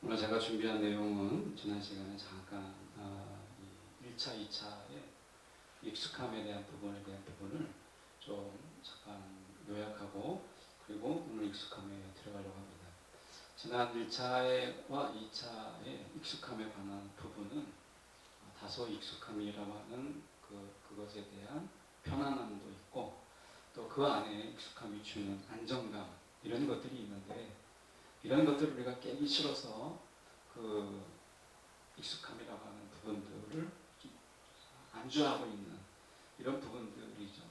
오늘 제가 준비한 내용은 지난 시간에 잠깐 1차, 2차의 익숙함에 대한 부분을 좀 잠깐 요약하고 그리고 오늘 익숙함에 들어가려고 합니다. 지난 1차와 2차의 익숙함에 관한 부분은 다소 익숙함이라고 하는 그것에 대한 편안함도 있고 또 그 안에 익숙함이 주는 안정감 이런 것들이 있는데 이런 것들을 우리가 깨기 싫어서 그 익숙함이라고 하는 부분들을 안주하고 있는 이런 부분들이죠.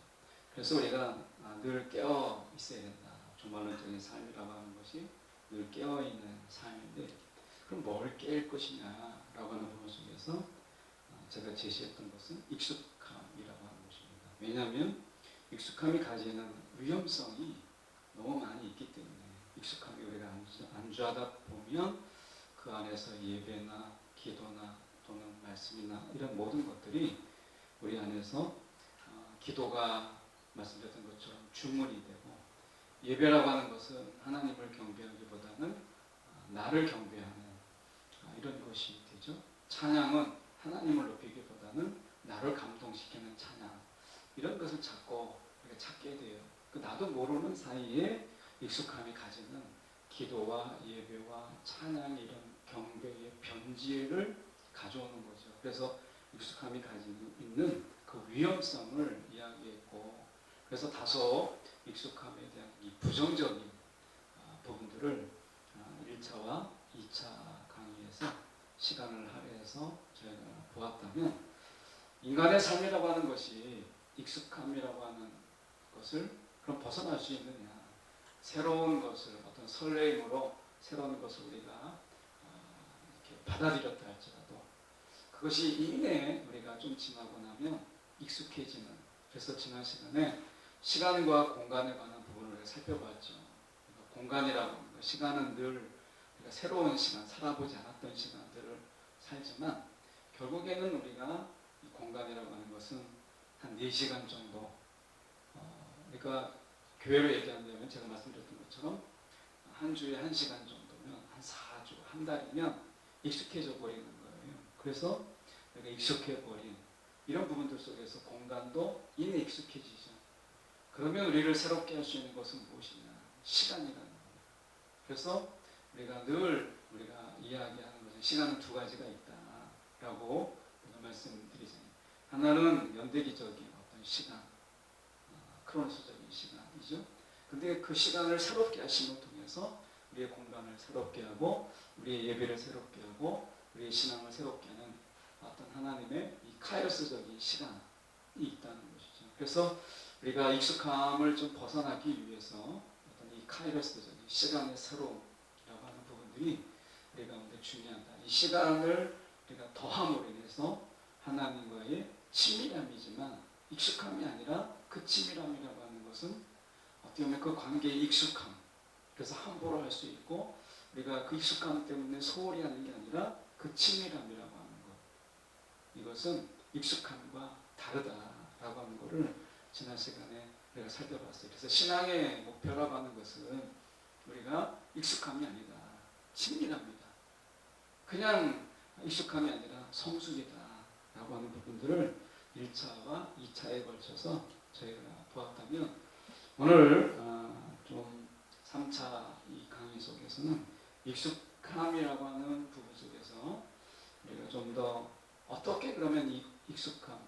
그래서 우리가 늘 깨어 있어야 된다. 종말론적인 삶이라고 하는 것이 늘 깨어 있는 삶인데 그럼 뭘 깰 것이냐라고 하는 부분 속에서 제가 제시했던 것은 익숙함이라고 하는 것입니다. 왜냐하면 익숙함이 가지는 위험성이 너무 많이 있기 때문에 익숙함이 우리가 안주하다 보면 그 안에서 예배나 기도나 또는 말씀이나 이런 모든 것들이 우리 안에서 기도가 말씀드렸던 것처럼 주문이 되고 예배라고 하는 것은 하나님을 경배하기보다는 나를 경배하는 이런 것이 되죠. 찬양은 하나님을 높이기보다는 나를 감동시키는 찬양 이런 것을 자꾸 우리가 찾게 돼요. 나도 모르는 사이에 익숙함이 가지는 기도와 예배와 찬양의 이런 경배의 변질을 가져오는 거죠. 그래서 익숙함이 가지고 있는 그 위험성을 이야기했고 그래서 다소 익숙함에 대한 이 부정적인 부분들을 1차와 2차 강의에서 시간을 할애해서 저희가 보았다면 인간의 삶이라고 하는 것이 익숙함이라고 하는 것을 그럼 벗어날 수 있느냐 새로운 것을 어떤 설레임으로 새로운 것을 우리가 이렇게 받아들였다 할지라도 그것이 이내 우리가 좀 지나고 나면 익숙해지는 그래서 지난 시간에 시간과 공간에 관한 부분을 우리가 살펴봤죠. 그러니까 공간이라고 하는 것, 시간은 늘 우리가 새로운 시간, 살아보지 않았던 시간들을 살지만 결국에는 우리가 이 공간이라고 하는 것은 한 4시간 정도 그러니까 교회로 얘기한다면 제가 말씀드렸던 것처럼 한 주에 1시간 정도면 한 4주, 한 달이면 익숙해져 버리는 거예요. 그래서 내가 익숙해 버린 이런 부분들 속에서 공간도 이내 익숙해지죠. 그러면 우리를 새롭게 할 수 있는 것은 무엇이냐? 시간이라는 거예요. 그래서 우리가 늘 우리가 이야기하는 것은 시간은 2가지가 있다라고 말씀드리잖아요. 하나는 연대기적인 어떤 시간, 크로노스적인 시간이죠. 근데 그 시간을 새롭게 하심을 통해서 우리의 공간을 새롭게 하고 우리의 예배를 새롭게 하고 우리의 신앙을 새롭게 하는 어떤 하나님의 이 카이로스적인 시간이 있다는 것이죠. 그래서 우리가 익숙함을 좀 벗어나기 위해서 어떤 이 카이로스적인 시간의 새로움이라고 하는 부분들이 우리 가운데 중요하다. 이 시간을 우리가 더함으로 인해서 하나님과의 친밀함이지만 익숙함이 아니라 그 친밀함이라고 하는 것은 어떻게 보면 그 관계의 익숙함 그래서 함부로 할 수 있고 우리가 그 익숙함 때문에 소홀히 하는 게 아니라 그 친밀함이라고 하는 것 이것은 익숙함과 다르다라고 하는 것을 지난 시간에 우리가 살펴봤어요. 그래서 신앙의 목표라고 하는 것은 우리가 익숙함이 아니다 친밀합니다. 그냥 익숙함이 아니라 성숙이다라고 하는 부분들을 1차와 2차에 걸쳐서 저희가 보았다면 오늘 좀 3차 이 강의 속에서는 익숙함이라고 하는 부분 속에서 우리가 좀 더 어떻게 그러면 이 익숙함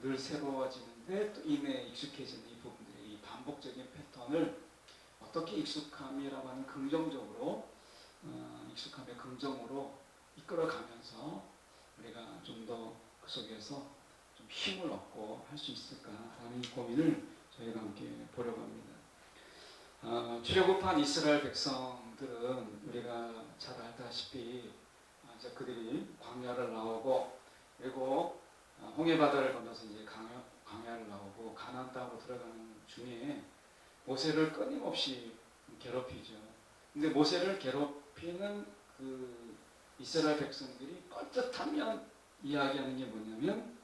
늘 새로워지는데 또 이내 익숙해지는 이 부분들의 이 반복적인 패턴을 어떻게 익숙함이라고 하는 긍정적으로 익숙함의 긍정으로 이끌어가면서 우리가 좀 더 그 속에서 좀 힘을 얻고 할 수 있을까라는 고민을 저희가 함께 보려고 합니다. 출애굽한 이스라엘 백성들은 우리가 잘 알다시피 이제 그들이 광야를 나오고 그리고 홍해 바다를 건너서 이제 광야를 나오고 가나안 땅으로 들어가는 중에 모세를 끊임없이 괴롭히죠. 근데 모세를 괴롭히는 그 이스라엘 백성들이 뻘짓하면 이야기하는 게 뭐냐면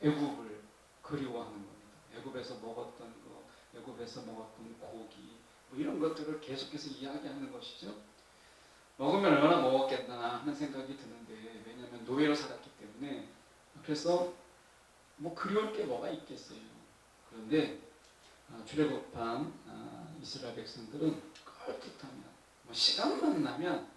애굽을 그리워하는 겁니다. 애굽에서 먹었던 거, 애굽에서 먹었던 고기 뭐 이런 것들을 계속해서 이야기하는 것이죠. 먹으면 얼마나 먹었겠나 하는 생각이 드는데, 왜냐하면 노예로 살았기 때문에. 그래서 뭐 그리울 게 뭐가 있겠어요. 그런데 출애굽한 이스라엘 백성들은 껄떡하면 뭐 시간만 나면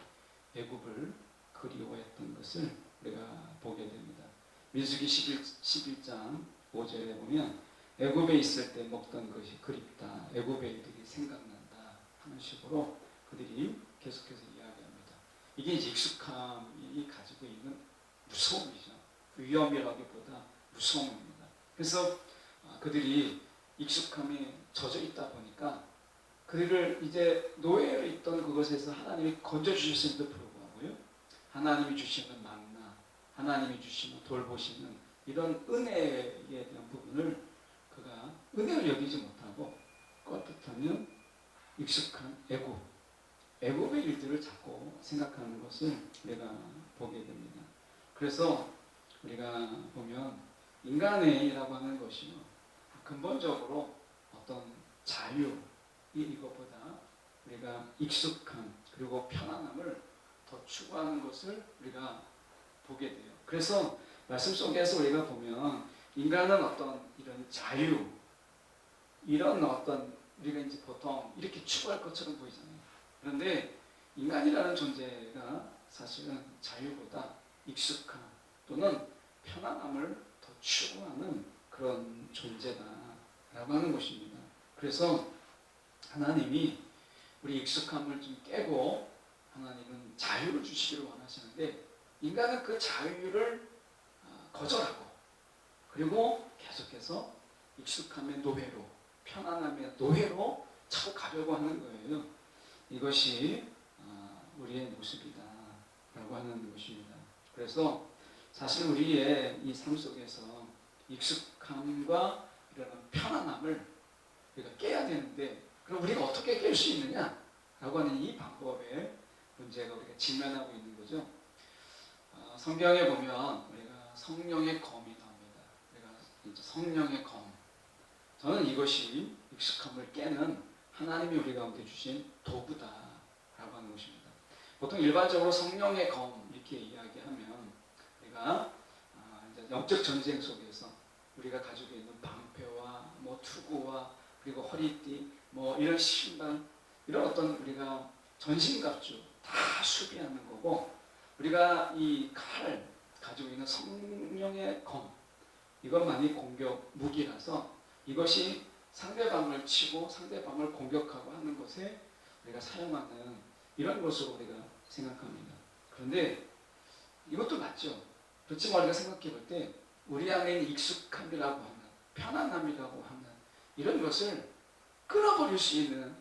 애굽을 그리워했던 것을 우리가 보게 됩니다. 민수기 11장 5절에 보면 애굽에 있을 때 먹던 것이 그립다, 애굽의 일들이 생각난다 하는 식으로 그들이 계속해서 이야기합니다. 이게 이제 익숙함이 가지고 있는 무서움이죠. 위험이라기보다 무서움입니다. 그래서 그들이 익숙함에 젖어 있다 보니까 그들을 이제 노예로 있던 그것에서 하나님이 건져주셨음에도 불구하고요, 하나님이 주시는 만나, 하나님이 주시는 돌보시는 이런 은혜에 대한 부분을 그가 은혜를 여기지 못하고 껐듯하면 익숙한 애굽의 일들을 자꾸 생각하는 것을 우리가 보게 됩니다. 그래서 우리가 보면 인간의라고 하는 것이요, 근본적으로 어떤 자유, 이것보다 우리가 익숙함 그리고 편안함을 더 추구하는 것을 우리가 보게 돼요. 그래서 말씀 속에서 우리가 보면 인간은 어떤 이런 자유, 이런 어떤 우리가 이제 보통 이렇게 추구할 것처럼 보이잖아요. 그런데 인간이라는 존재가 사실은 자유보다 익숙함 또는 편안함을 더 추구하는 그런 존재다라고 하는 것입니다. 그래서 하나님이 우리 익숙함을 좀 깨고 하나님은 자유를 주시기를 원하시는데, 인간은 그 자유를 거절하고 그리고 계속해서 익숙함의 노예로, 편안함의 노예로 자꾸 가려고 하는 거예요. 이것이 우리의 모습이다 라고 하는 것입니다. 그래서 사실 우리의 이 삶 속에서 익숙함과 이런 편안함을 우리가 깨야 되는데, 그럼 우리가 어떻게 깰 수 있느냐 라고 하는 이 방법에 문제가 우리가 직면하고 있는 거죠. 성경에 보면 우리가 성령의 검이 나옵니다. 우리가 이제 성령의 검, 저는 이것이 익숙함을 깨는 하나님이 우리 가운데 주신 도구다라고 하는 것입니다. 보통 일반적으로 성령의 검 이렇게 이야기하면 우리가 이제 영적 전쟁 속에서 우리가 가지고 있는 방패와 뭐 투구와 그리고 허리띠 뭐 이런 신발, 이런 어떤 우리가 전신갑주 다 수비하는 거고, 우리가 이 칼 가지고 있는 성령의 검, 이것만이 공격 무기라서 이것이 상대방을 치고 상대방을 공격하고 하는 것에 우리가 사용하는 이런 것으로 우리가 생각합니다. 그런데 이것도 맞죠. 그렇지만 우리가 생각해 볼 때 우리 안에 있는 익숙함이라고 하는, 편안함이라고 하는 이런 것을 끊어버릴 수 있는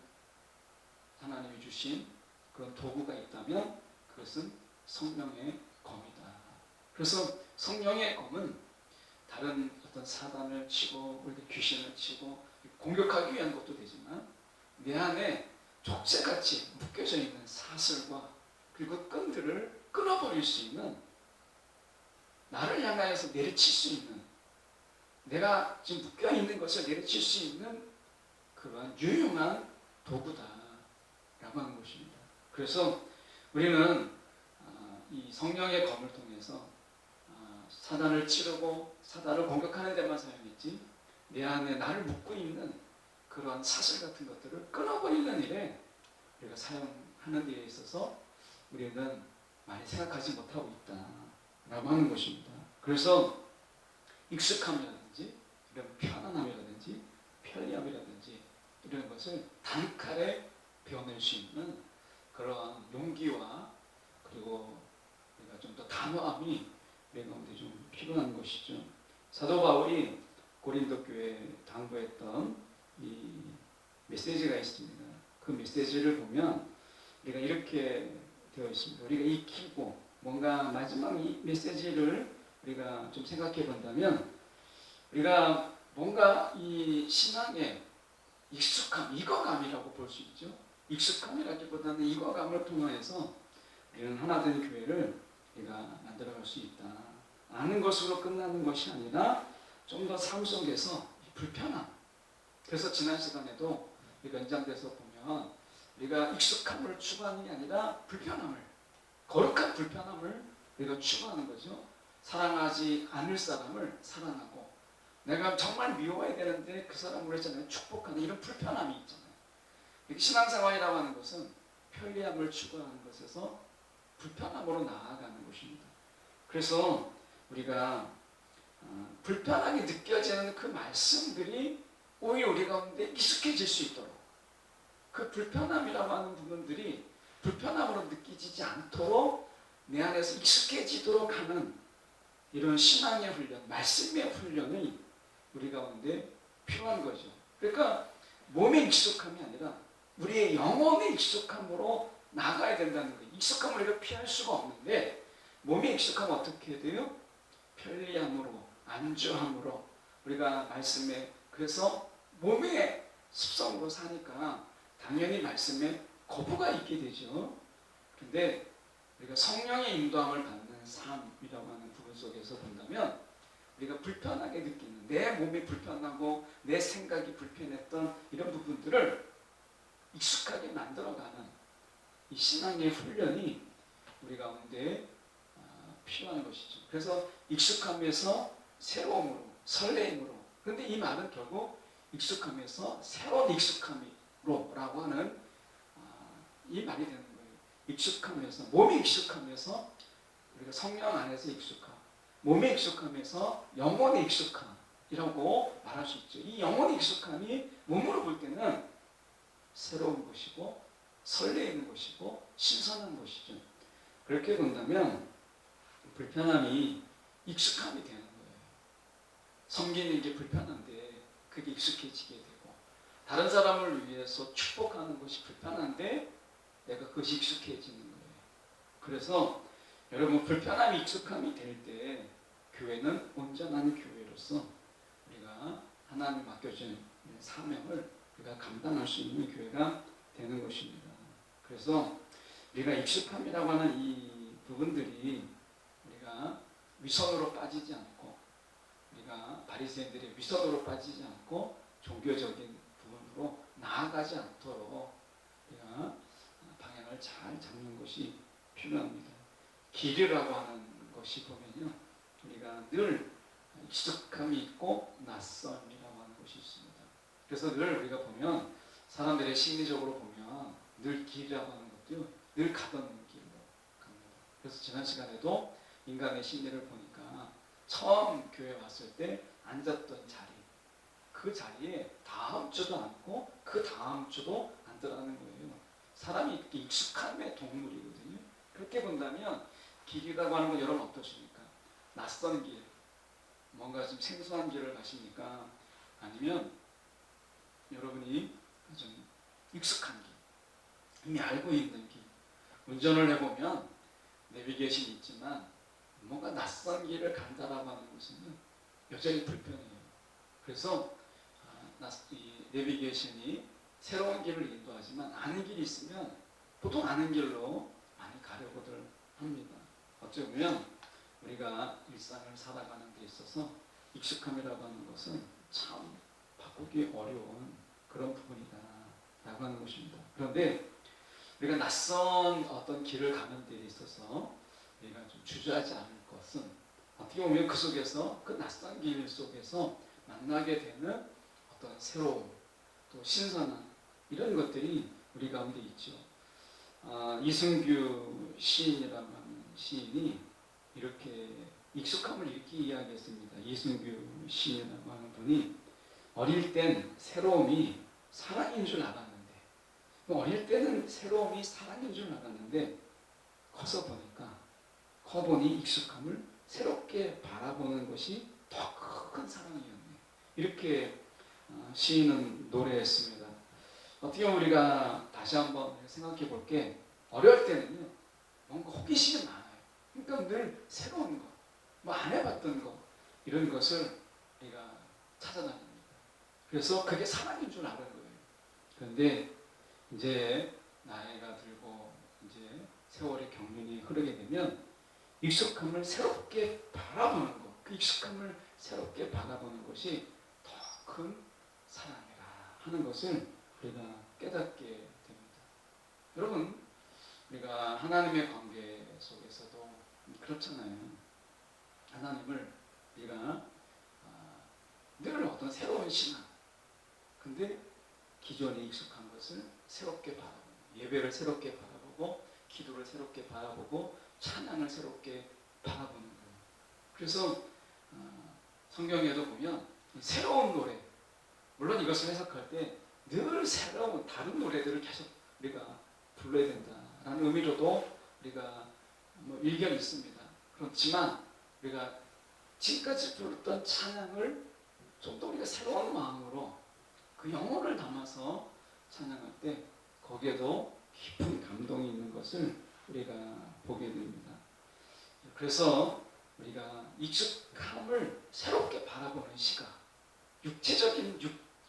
하나님이 주신 그런 도구가 있다면 그것은 성령의 검이다. 그래서 성령의 검은 다른 어떤 사단을 치고 우리 귀신을 치고 공격하기 위한 것도 되지만, 내 안에 족쇄같이 묶여져 있는 사슬과 그리고 끈들을 끊어버릴 수 있는, 나를 향하여서 내려칠 수 있는, 내가 지금 묶여있는 것을 내려칠 수 있는 그러한 유용한 도구다라고 하는 것입니다. 그래서 우리는 이 성령의 검을 통해서 사단을 치르고 사단을 공격하는 데만 사용했지, 내 안에 나를 묶고 있는 그러한 사슬 같은 것들을 끊어버리는 일에 우리가 사용하는 데 있어서 우리는 많이 생각하지 못하고 있다라고 하는 것입니다. 그래서 익숙함이라든지 이런 편안함이라든지 편리함이라든지 이런 것을 단칼에 배워낼 수 있는 그러한 용기와 그리고 우리가 좀 더 단호함이 우리 가운데 좀 필요한 것이죠. 사도 바울이 고린도 교회에 당부했던 이 메시지가 있습니다. 그 메시지를 보면 우리가 이렇게 되어 있습니다. 우리가 익히고 뭔가 마지막 이 메시지를 우리가 좀 생각해 본다면, 우리가 뭔가 이 신앙의 익숙함, 익어감이라고 볼 수 있죠. 익숙함이라기보다는 익어감을 통해서 우리는 하나된 교회를 우리가 만들어갈 수 있다. 아는 것으로 끝나는 것이 아니라 좀 더 삶 속에서 불편함. 그래서 지난 시간에도 우리가 연장돼서 보면 우리가 익숙함을 추구하는 게 아니라 불편함을, 거룩한 불편함을 우리가 추구하는 거죠. 사랑하지 않을 사람을 사랑하고, 내가 정말 미워해야 되는데 그 사람을 했잖아요. 축복하는 이런 불편함이 있잖아요. 신앙생활이라고 하는 것은 편리함을 추구하는 것에서 불편함으로 나아가는 것입니다. 그래서 우리가 불편하게 느껴지는 그 말씀들이 오히려 우리 가운데 익숙해질 수 있도록, 그 불편함이라고 하는 부분들이 불편함으로 느끼지 않도록 내 안에서 익숙해지도록 하는 이런 신앙의 훈련, 말씀의 훈련이 우리 가운데 필요한 거죠. 그러니까 몸의 익숙함이 아니라 우리의 영혼의 익숙함으로 나가야 된다는 거예요. 익숙함을 우리가 피할 수가 없는데, 몸의 익숙함은 어떻게 돼요? 편리함으로, 안주함으로 우리가 말씀에, 그래서 몸의 습성으로 사니까 당연히 말씀에 거부가 있게 되죠. 그런데 우리가 성령의 인도함을 받는 삶이라고 하는 부분 속에서 본다면, 우리가 불편하게 느끼는, 내 몸이 불편하고 내 생각이 불편했던 이런 부분들을 익숙하게 만들어가는 이 신앙의 훈련이 우리 가운데 필요한 것이죠. 그래서 익숙함에서 새로움으로, 설레임으로. 그런데 이 말은 결국 익숙함에서 새로운 익숙함으로 라고 하는 이 말이 되는 거예요. 익숙함에서, 몸이 익숙함에서 우리가 성령 안에서 익숙함, 몸의 익숙함에서 영혼의 익숙함이라고 말할 수 있죠. 이 영혼의 익숙함이 몸으로 볼 때는 새로운 것이고 설레이는 것이고 신선한 것이죠. 그렇게 본다면 불편함이 익숙함이 되는 거예요. 섬기는 게 불편한데 그게 익숙해지게 되고, 다른 사람을 위해서 축복하는 것이 불편한데 내가 그것이 익숙해지는 거예요. 그래서 여러분, 불편함이 익숙함이 될 때 교회는 온전한 교회로서 우리가 하나님 맡겨준 사명을 우리가 감당할 수 있는 교회가 되는 것입니다. 그래서 우리가 익숙함이라고 하는 이 부분들이 우리가 위선으로 빠지지 않고, 우리가 바리새인들의 위선으로 빠지지 않고 종교적인 부분으로 나아가지 않도록 우리가 방향을 잘 잡는 것이 필요합니다. 길이라고 하는 것이 보면요, 우리가 늘 익숙함이 있고 낯섦이라고 하는 것이 있습니다. 그래서 늘 우리가 보면 사람들의 심리적으로 보면 늘 길이라고 하는 것도요, 늘 가던 길로 갑니다. 그래서 지난 시간에도 인간의 심리를 보니까 처음 교회 왔을 때 앉았던 자리, 그 자리에 다음 주도 앉고 그 다음 주도 앉으라는 거예요. 사람이 이렇게 익숙함의 동물이거든요. 그렇게 본다면 길이라고 하는 건 여러분 어떠십니까? 낯선 길, 뭔가 좀 생소한 길을 가십니까? 아니면 여러분이 좀 익숙한 길, 이미 알고 있는 길, 운전을 해보면 내비게이션이 있지만 뭔가 낯선 길을 간다라고 하는 것은 여전히 불편해요. 그래서 이 내비게이션이 새로운 길을 인도하지만 아는 길이 있으면 보통 아는 길로 많이 가려고들 합니다. 어쩌면 우리가 일상을 살아가는 데 있어서 익숙함이라고 하는 것은 참 바꾸기 어려운 그런 부분이다 라고 하는 것입니다. 그런데 우리가 낯선 어떤 길을 가는 데 있어서 우리가 좀 주저하지 않을 것은, 어떻게 보면 그 속에서, 그 낯선 길 속에서 만나게 되는 어떤 새로움, 또 신선한 이런 것들이 우리 가운데 있죠. 이승규 시인이라는 시인이 이렇게 익숙함을 이렇게 이야기했습니다. 이승규 시인이라고 하는 분이 어릴 땐 새로움이 사랑인 줄 알았는데, 어릴 때는 새로움이 사랑인 줄 알았는데 커보니 익숙함을 새롭게 바라보는 것이 더 큰 사랑이었네. 이렇게 시인은 노래했습니다. 어떻게 보면 우리가 다시 한번 생각해 볼 게, 어려울 때는요, 뭔가 호기심이 많아요. 그러니까 늘 새로운 거, 뭐 안 해봤던 거, 이런 것을 우리가 찾아다닙니다. 그래서 그게 사랑인 줄 아는 거예요. 그런데 이제 나이가 들고 이제 세월의 경륜이 흐르게 되면 익숙함을 새롭게 바라보는 것, 그 익숙함을 새롭게 바라보는 것이 더 큰 사랑이라 하는 것을 우리가 깨닫게 됩니다. 여러분, 우리가 하나님의 관계 속에서도 그렇잖아요. 하나님을 우리가 늘 어떤 새로운 신앙, 근데 기존에 익숙한 것을 새롭게 바라보고, 예배를 새롭게 바라보고, 기도를 새롭게 바라보고, 찬양을 새롭게 바라보는 거예요. 그래서 성경에도 보면 새로운 노래, 물론 이것을 해석할 때 늘 새로운 다른 노래들을 계속 우리가 불러야 된다라는 의미로도 우리가 일견이 있습니다. 그렇지만 우리가 지금까지 불렀던 찬양을 좀 더 우리가 새로운 마음으로 그 영혼을 담아서 찬양할 때 거기에도 깊은 감동이 있는 것을 우리가 보게 됩니다. 그래서 우리가 익숙함을 새롭게 바라보는 시각, 육체적인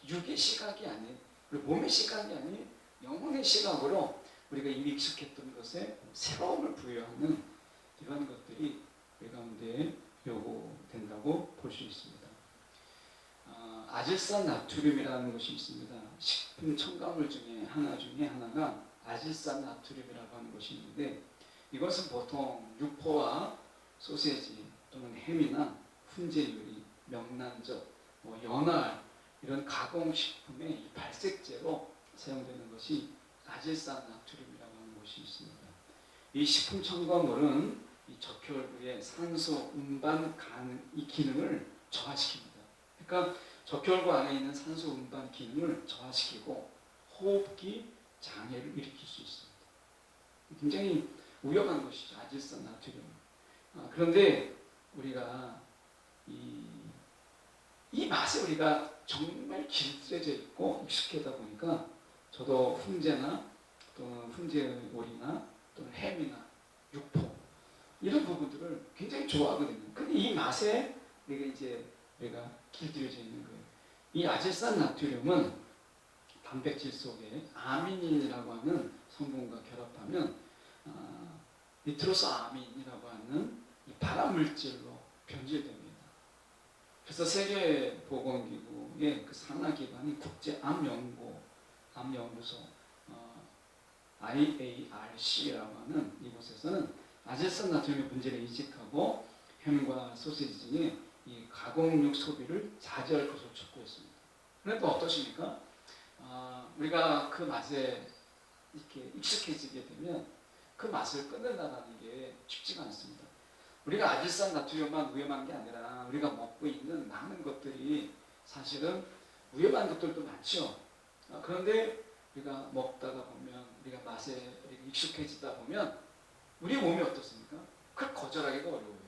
육의 시각이 아닌, 우리 몸의 시각이 아닌 영혼의 시각으로 우리가 이미 익숙했던 것에 새로움을 부여하는 이런 것들이 우리 가운데 요구된다고 볼 수 있습니다. 아질산 나트륨이라는 것이 있습니다. 식품 첨가물 중에 하나가 아질산 나트륨이라고 하는 것이 있는데, 이것은 보통 육포와 소세지 또는 햄이나 훈제 요리, 명란젓, 연어 이런 가공식품의 발색제로 사용되는 것이 아질산 나트륨이라고 하는 것이 있습니다. 이 식품 첨가물은 이 적혈구의 산소 운반 이 기능을 저하시킵니다. 그러니까 적혈구 안에 있는 산소 운반 기능을 저하시키고 호흡기 장애를 일으킬 수 있습니다. 굉장히 위험한 것이죠, 아질산 나트륨. 그런데 우리가 이 맛에 우리가 정말 길들여져 있고 익숙하다 보니까, 저도 훈제나 또는 훈제 오리나 또는 햄이나 육포 이런 부분들을 굉장히 좋아하거든요. 근데 이 맛에 우리가 길들여져 있는 거예요. 이 아질산 나트륨은 단백질 속에 아미닌이라고 하는 성분과 결합하면 니트로소아민이라고 하는 이 발암물질로 변질됩니다. 그래서 세계보건기구의 그 산하기관인 국제암연구소 IARC라고 하는 이곳에서는 아질산 나트륨의 문제를 인식하고 햄과 소시지 등의 이 가공육 소비를 자제할 것을 촉구했습니다. 그런데 또 어떠십니까? 우리가 그 맛에 이렇게 익숙해지게 되면 그 맛을 끊는다는 게 쉽지가 않습니다. 우리가 아질산 나트륨만 위험한 게 아니라 우리가 먹고 있는 많은 것들이 사실은 위험한 것들도 많죠. 그런데 우리가 먹다가 보면, 우리가 맛에 익숙해지다 보면 우리 몸이 어떻습니까? 그걸 거절하기가 어려워요.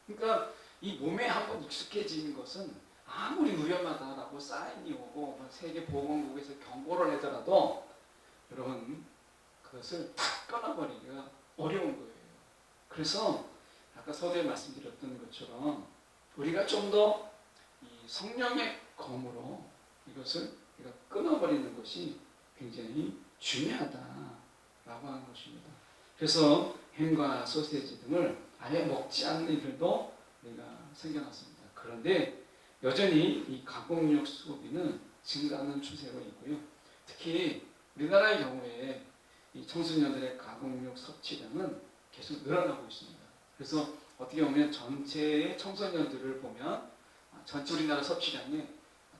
그러니까 이 몸에 한번 익숙해지는 것은 아무리 위험하다라고 사인이 오고 세계보건국에서 경고를 하더라도 여러분 그것을 탁 끊어버리기가 어려운 거예요. 그래서 아까 서두에 말씀드렸던 것처럼 우리가 좀 더 성령의 검으로 이것을 우리가 끊어버리는 것이 굉장히 중요하다라고 하는 것입니다. 그래서 햄과 소시지 등을 아예 먹지 않는 이들도 우리가 생겨났습니다. 그런데 여전히 이 가공육 소비는 증가하는 추세로 있고요. 특히 우리나라의 경우에 이 청소년들의 가공육 섭취량은 계속 늘어나고 있습니다. 그래서 어떻게 보면 전체의 청소년들을 보면 전체 우리나라 섭취량의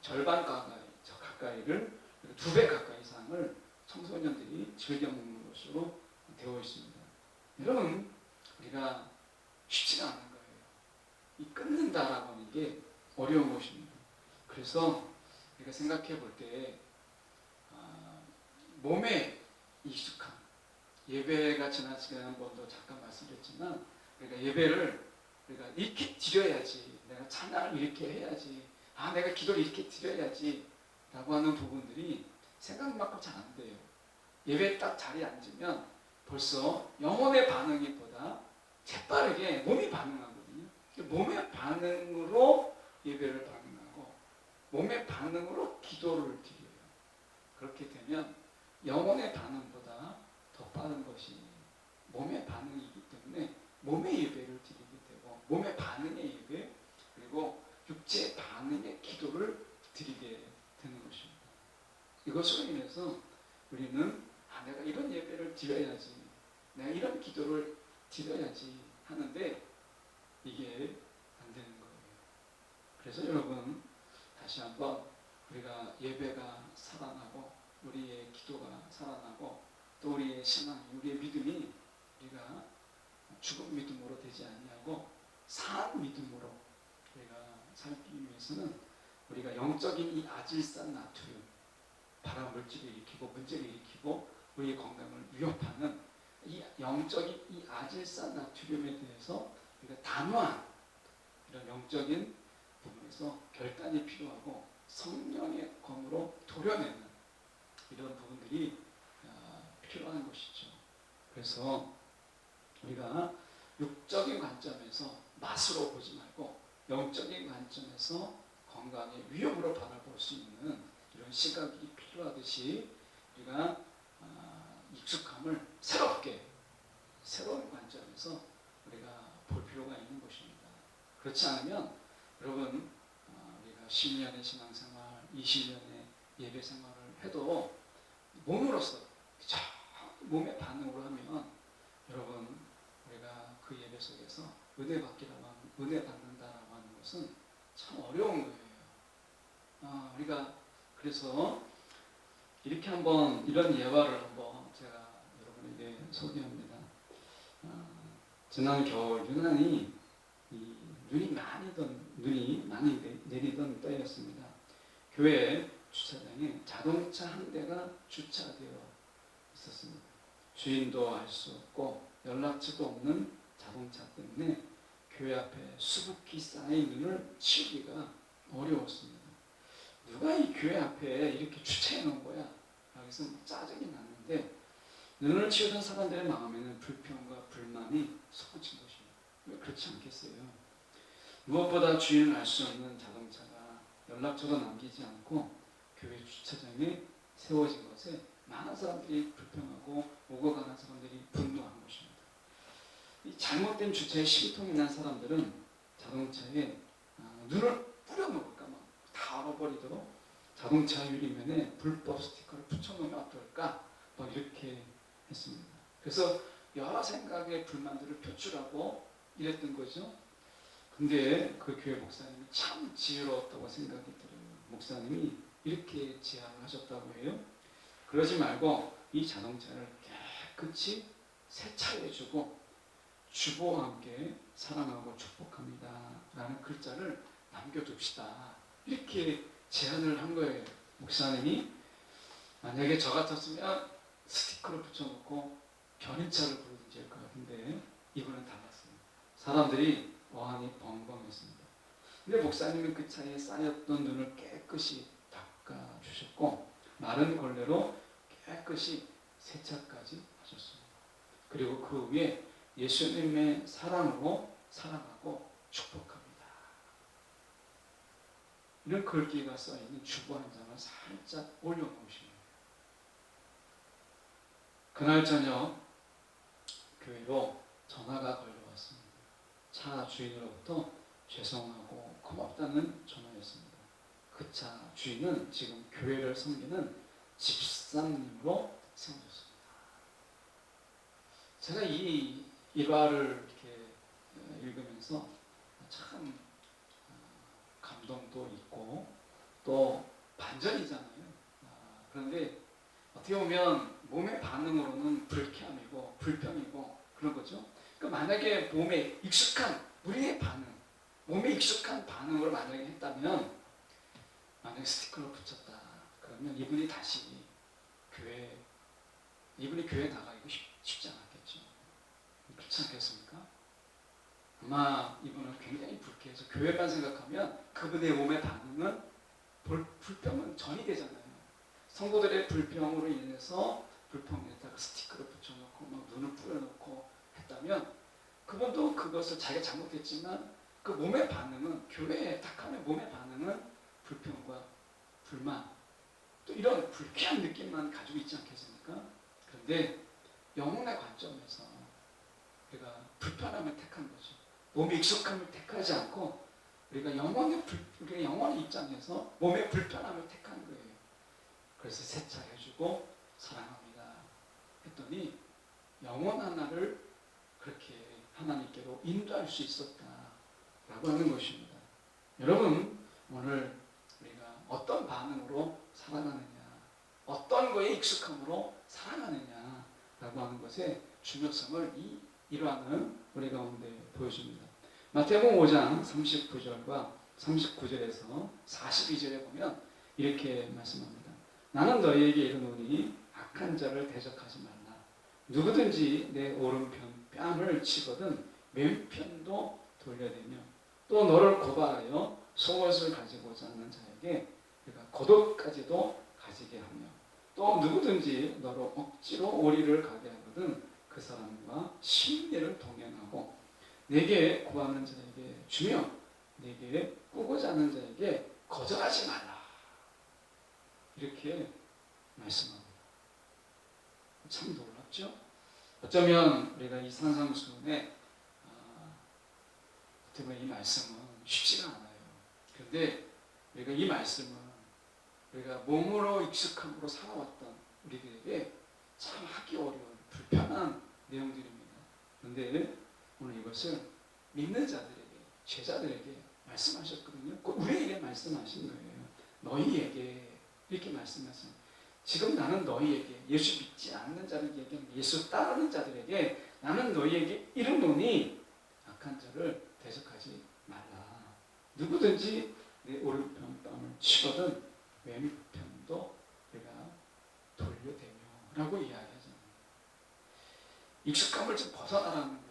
절반 가까이를 2배 가까이 이상을 청소년들이 즐겨 먹는 것으로 되어 있습니다. 여러분, 우리가 쉽지가 않은 거예요. 이 끊는다라고 하는 게 어려운 것입니다. 그래서 우리가 생각해 볼 때 몸에 익숙함, 예배가 지난 시간에 한 번도 잠깐 말씀드렸지만, 우리가 예배를 우리가 이렇게 드려야지, 내가 찬양을 이렇게 해야지, 내가 기도를 이렇게 드려야지 라고 하는 부분들이 생각만큼 잘 안 돼요. 예배 딱 자리에 앉으면 벌써 영혼의 반응보다 재빠르게 몸이 반응하거든요. 몸의 반응으로 예배를 반응하고 몸의 반응으로 기도를 드려요. 그렇게 되면 영혼의 반응보다 더 빠른 것이 몸의 반응이기 때문에 몸의 예배를 드리게 되고, 몸의 반응의 예배, 그리고 육체의 반응의 기도를 드리게 되는 것입니다. 이것으로 인해서 우리는 내가 이런 예배를 드려야지, 내가 이런 기도를 드려야지 하는데 이게 안 되는 거예요. 그래서 여러분 다시 한번 우리가 예배가 살아나고 우리의 기도가 살아나고 또 우리의 신앙, 우리의 믿음이 우리가 죽은 믿음으로 되지 아니하고 산 믿음으로 우리가 살기 위해서는 우리가 영적인 이 아질산 나트륨, 발암 물질을 일으키고 문제를 일으키고 우리의 건강을 위협하는 이 영적인 이 아질산 나트륨에 대해서 우리가 단호한 이런 영적인 부분에서 결단이 필요하고 성령의 검으로 도려내는 이런 부분들이 필요한 것이죠. 그래서 우리가 육적인 관점에서 맛으로 보지 말고 영적인 관점에서 건강의 위협으로 바라볼 수 있는 이런 시각이 필요하듯이 우리가 익숙함을 새롭게 새로운 관점에서 우리가 볼 필요가 있는 것입니다. 그렇지 않으면 여러분 우리가 10년의 신앙생활, 20년의 예배 생활을 해도 몸으로서 몸의 반응으로 하면 여러분 우리가 그 예배 속에서 은혜 받는다라고 하는 것은 참 어려운 거예요. 우리가 그래서 이렇게 한번 이런 예화를 한번 제가 여러분에게 소개합니다. 지난 겨울 유난히 눈이 많이 내리던 때였습니다. 교회 주차장에 자동차 한 대가 주차되어 있었습니다. 주인도 알 수 없고 연락처도 없는 자동차 때문에 교회 앞에 수북히 쌓인 눈을 치우기가 어려웠습니다. 누가 이 교회 앞에 이렇게 주차해 놓은 거야? 여기서 짜증이 났는데 눈을 치우던 사람들의 마음에는 불평과 불만이 솟구친 것입니다. 왜 그렇지 않겠어요? 무엇보다 주인을 알 수 없는 자동차가 연락처도 남기지 않고 교회 주차장에 세워진 것에 많은 사람들이 불평하고 오고 가는 사람들이 분노한 것입니다. 이 잘못된 주차에 심통이 난 사람들은 자동차에 눈을 뿌려놓을까 다 얼어버리도록 자동차 유리면에 불법 스티커를 붙여놓으면 어떨까 이렇게 했습니다. 그래서 여러 생각의 불만들을 표출하고 이랬던 거죠. 근데 그 교회 목사님이 참 지혜로웠다고 생각이 들어요. 목사님이 이렇게 제안을 하셨다고 해요. 그러지 말고 이 자동차를 깨끗이 세차해주고 주보와 함께 사랑하고 축복합니다 라는 글자를 남겨둡시다. 이렇게 제안을 한 거예요. 목사님이 만약에 저 같았으면 스티커를 붙여놓고 견인차를 부르든지 할 것 같은데 이분은 달랐어요. 사람들이 어안이 벙벙했습니다. 근데 목사님은 그 차에 쌓였던 눈을 깨끗이 닦아주셨고 마른 걸레로 깨끗이 세차까지 하셨습니다. 그리고 그 위에 예수님의 사랑으로 사랑하고 축복합니다. 이런 글귀가 써있는 주보 한 장을 살짝 올려놓으십니다. 그날 저녁 교회로 전화가 걸려왔습니다. 차 주인으로부터 죄송하고 고맙다는 전화였습니다. 그 차 주인은 지금 교회를 섬기는 집사님으로 세워졌습니다. 제가 이 일화를 이렇게 읽으면서 참 감동도 있고 또 반전이잖아요. 그런데 어떻게 보면 몸의 반응으로는 불쾌함이고 불평이고 그런 거죠. 그러니까 만약에 몸에 익숙한 우리의 반응, 몸에 익숙한 반응을 만약에 했다면 만약에 스티커를 붙였다 그러면 이분이 교회 나가기가 쉽지 않았겠죠. 그렇지 않겠습니까? 아마 이분은 굉장히 불쾌해서 교회만 생각하면 그분의 몸의 반응은 불평은 전이 되잖아요. 성도들의 불평으로 인해서 불평에다가 스티커를 붙여놓고 막 눈을 뿌려놓고 했다면 그분도 그것을 자기가 잘못했지만 그 몸의 반응은 교회에 딱 하면 몸의 반응은 불평과 불만 또 이런 불쾌한 느낌만 가지고 있지 않겠습니까? 그런데 영혼의 관점에서 우리가 불편함을 택한 거죠. 몸의 익숙함을 택하지 않고 우리가 영혼의 입장에서 몸의 불편함을 택한 거예요. 그래서 세차해주고 사랑합니다 했더니 영혼 하나를 그렇게 하나님께로 인도할 수 있었다라고 하는 것입니다. 여러분, 오늘 우리가 어떤 반응으로 살아가느냐, 어떤 거에 익숙함으로 살아가느냐라고 하는 것의 중요성을 이러한 우리 가운데 보여줍니다. 마태복음 5장 39절과 39절에서 42절에 보면 이렇게 말씀합니다. 나는 너희에게 이르노니 악한 자를 대적하지 말라. 누구든지 내 오른편 뺨을 치거든 왼편도 돌려대며 또 너를 고발하여 속옷을 가지고자 하는 자에게 그가 겉옷까지도 가지게 하며 또 누구든지 너로 억지로 오리를 가게 하거든 그 사람과 심리를 동행하고 내게 구하는 자에게 주며 내게 꾸고자 하는 자에게 거절하지 말라. 이렇게 말씀합니다. 참 놀랍죠? 어쩌면 우리가 이 산상수훈에 어떻게 보면 이 말씀은 쉽지가 않아요. 그런데 우리가 이 말씀은 우리가 몸으로 익숙함으로 살아왔던 우리들에게 참 하기 어려운 불편한 내용들입니다. 그런데 오늘 이것을 믿는 자들에게, 제자들에게 말씀하셨거든요. 우리에게 말씀하신 거예요. 너희에게 이렇게 말씀하신. 지금 나는 너희에게, 예수 믿지 않는 자들에게, 예수 따르는 자들에게 나는 너희에게 이르노니 악한 자를 대적하지 말라. 누구든지 내 오른편 뺨을 치거든 왼편도 내가 돌려대며 라고 이야기하잖아요. 익숙함을 좀 벗어나라는 거예요.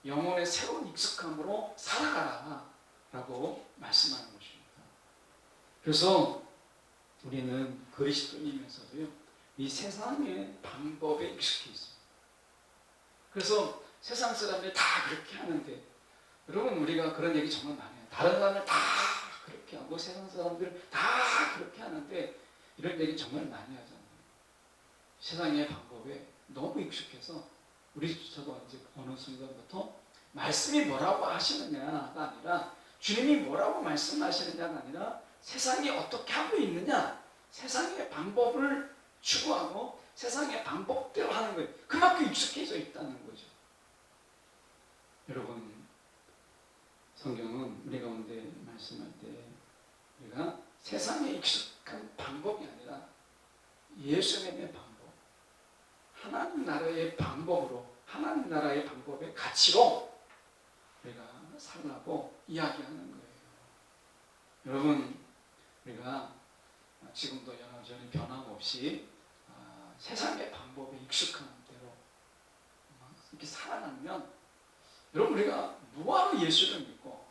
영혼의 새로운 익숙함으로 살아가라 라고 말씀하는 것입니다. 그래서 우리는 그리스도인이면서도요, 이 세상의 방법에 익숙해 있어요. 그래서 세상 사람들이 다 그렇게 하는데, 여러분, 우리가 그런 얘기 정말 많이 해요. 다른 사람을 다 그렇게 하고 세상 사람들 다 그렇게 하는데, 이런 얘기 정말 많이 하잖아요. 세상의 방법에 너무 익숙해서 우리조차도 이제 어느 순간부터 말씀이 뭐라고 하시느냐가 아니라, 주님이 뭐라고 말씀하시느냐가 아니라 세상이 어떻게 하고 있느냐, 세상의 방법을 추구하고 세상의 방법대로 하는 거예요. 그만큼 익숙해져 있다는 거죠. 여러분, 성경은 우리 가운데 말씀할 때 우리가 세상에 익숙한 방법이 아니라 예수님의 방법, 하나님 나라의 방법으로, 하나님 나라의 방법의 가치로 우리가 살라고 이야기하는 거예요. 여러분, 우리가 지금도 여전히 변함없이 세상의 방법에 익숙한 대로 이렇게 살아가면, 여러분, 우리가 뭐하러 예수를 믿고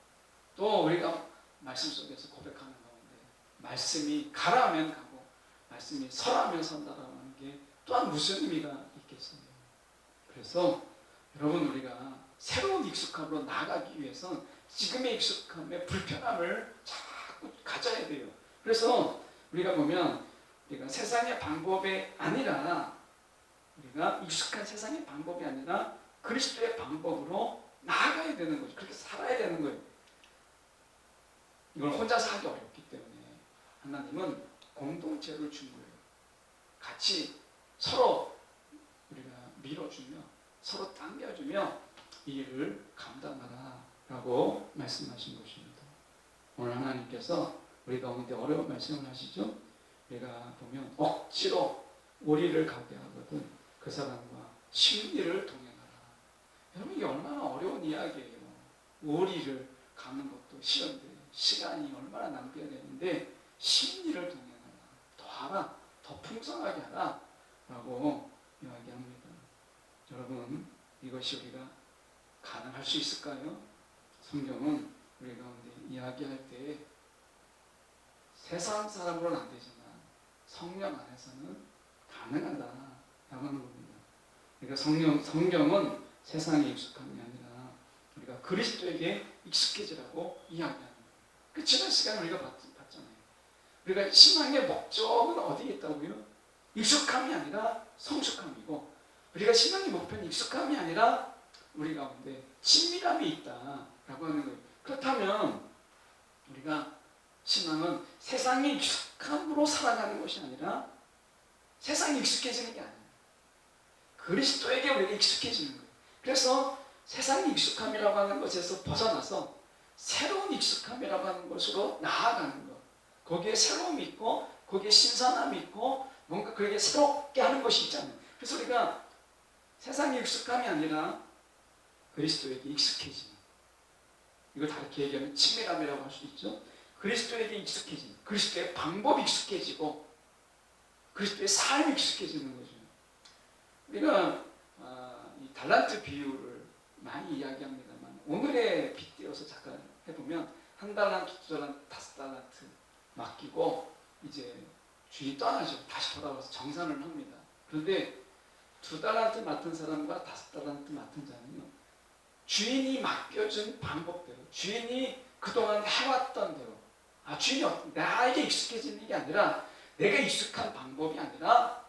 또 우리가 말씀 속에서 고백하는 가운데 말씀이 가라면 가고 말씀이 서라면 선다라는 게 또한 무슨 의미가 있겠어요. 그래서 여러분, 우리가 새로운 익숙함으로 나아가기 위해서는 지금의 익숙함의 불편함을 자꾸 가져야 돼요. 그래서 우리가 보면 우리가 세상의 방법이 아니라, 우리가 익숙한 세상의 방법이 아니라 그리스도의 방법으로 나아가야 되는 거죠. 그렇게 살아야 되는 거예요. 이걸 혼자서 하기 어렵기 때문에 하나님은 공동체를 준 거예요. 같이 서로 우리가 밀어주며 서로 당겨주며 이 일을 감당하라 라고 말씀하신 것입니다. 오늘 하나님께서 우리 가운데 어려운 말씀을 하시죠. 우리가 보면 억지로 오리를 가게 하거든 그 사람과 심리를 동행하라. 여러분, 이게 얼마나 어려운 이야기예요. 오리를 가는 것도 싫은데 시간이 얼마나 낭비가 되는데 심리를 동행하라, 더 하라, 더 풍성하게 하라 라고 이야기합니다. 여러분, 이것이 우리가 가능할 수 있을까요? 성경은 우리 가운데 이야기할 때 세상 사람으로는 안 되지만 성령 안에서는 가능하다라고 하는 겁니다. 그러니까 성경은 세상에 익숙함이 아니라 우리가 그리스도에게 익숙해지라고 이야기하는 거예요. 그 지난 시간에 우리가 봤잖아요. 우리가 신앙의 목적은 어디에 있다고요? 익숙함이 아니라 성숙함이고, 우리가 신앙의 목표는 익숙함이 아니라 우리 가운데 친밀함이 있다라고 하는 거예요. 그렇다면 우리가 신앙은 세상의 익숙함으로 살아가는 것이 아니라 세상에 익숙해지는 게 아니에요. 그리스도에게 우리가 익숙해지는 거예요. 그래서 세상 익숙함이라고 하는 것에서 벗어나서 새로운 익숙함이라고 하는 것으로 나아가는 것. 거기에 새로움이 있고 거기에 신선함이 있고 뭔가 그게 새롭게 하는 것이 있잖아요. 그래서 우리가 세상의 익숙함이 아니라 그리스도에게 익숙해지는, 이걸 다르게 얘기하면 친밀함이라고 할 수 있죠. 그리스도에게 익숙해지는, 그리스도의 방법이 익숙해지고 그리스도의 삶이 익숙해지는 거죠. 우리가 이 달란트 비유를 많이 이야기합니다만 오늘의 빗대어서 잠깐 해보면 한 달란트, 두 달란트, 다섯 달란트 맡기고 이제 주인이 떠나죠. 다시 돌아와서 정산을 합니다. 그런데 두 달란트 맡은 사람과 다섯 달란트 맡은 자는요, 주인이 맡겨준 방법대로, 주인이 그동안 해왔던 대로, 주인이 나에게 익숙해지는 게 아니라 내가 익숙한 방법이 아니라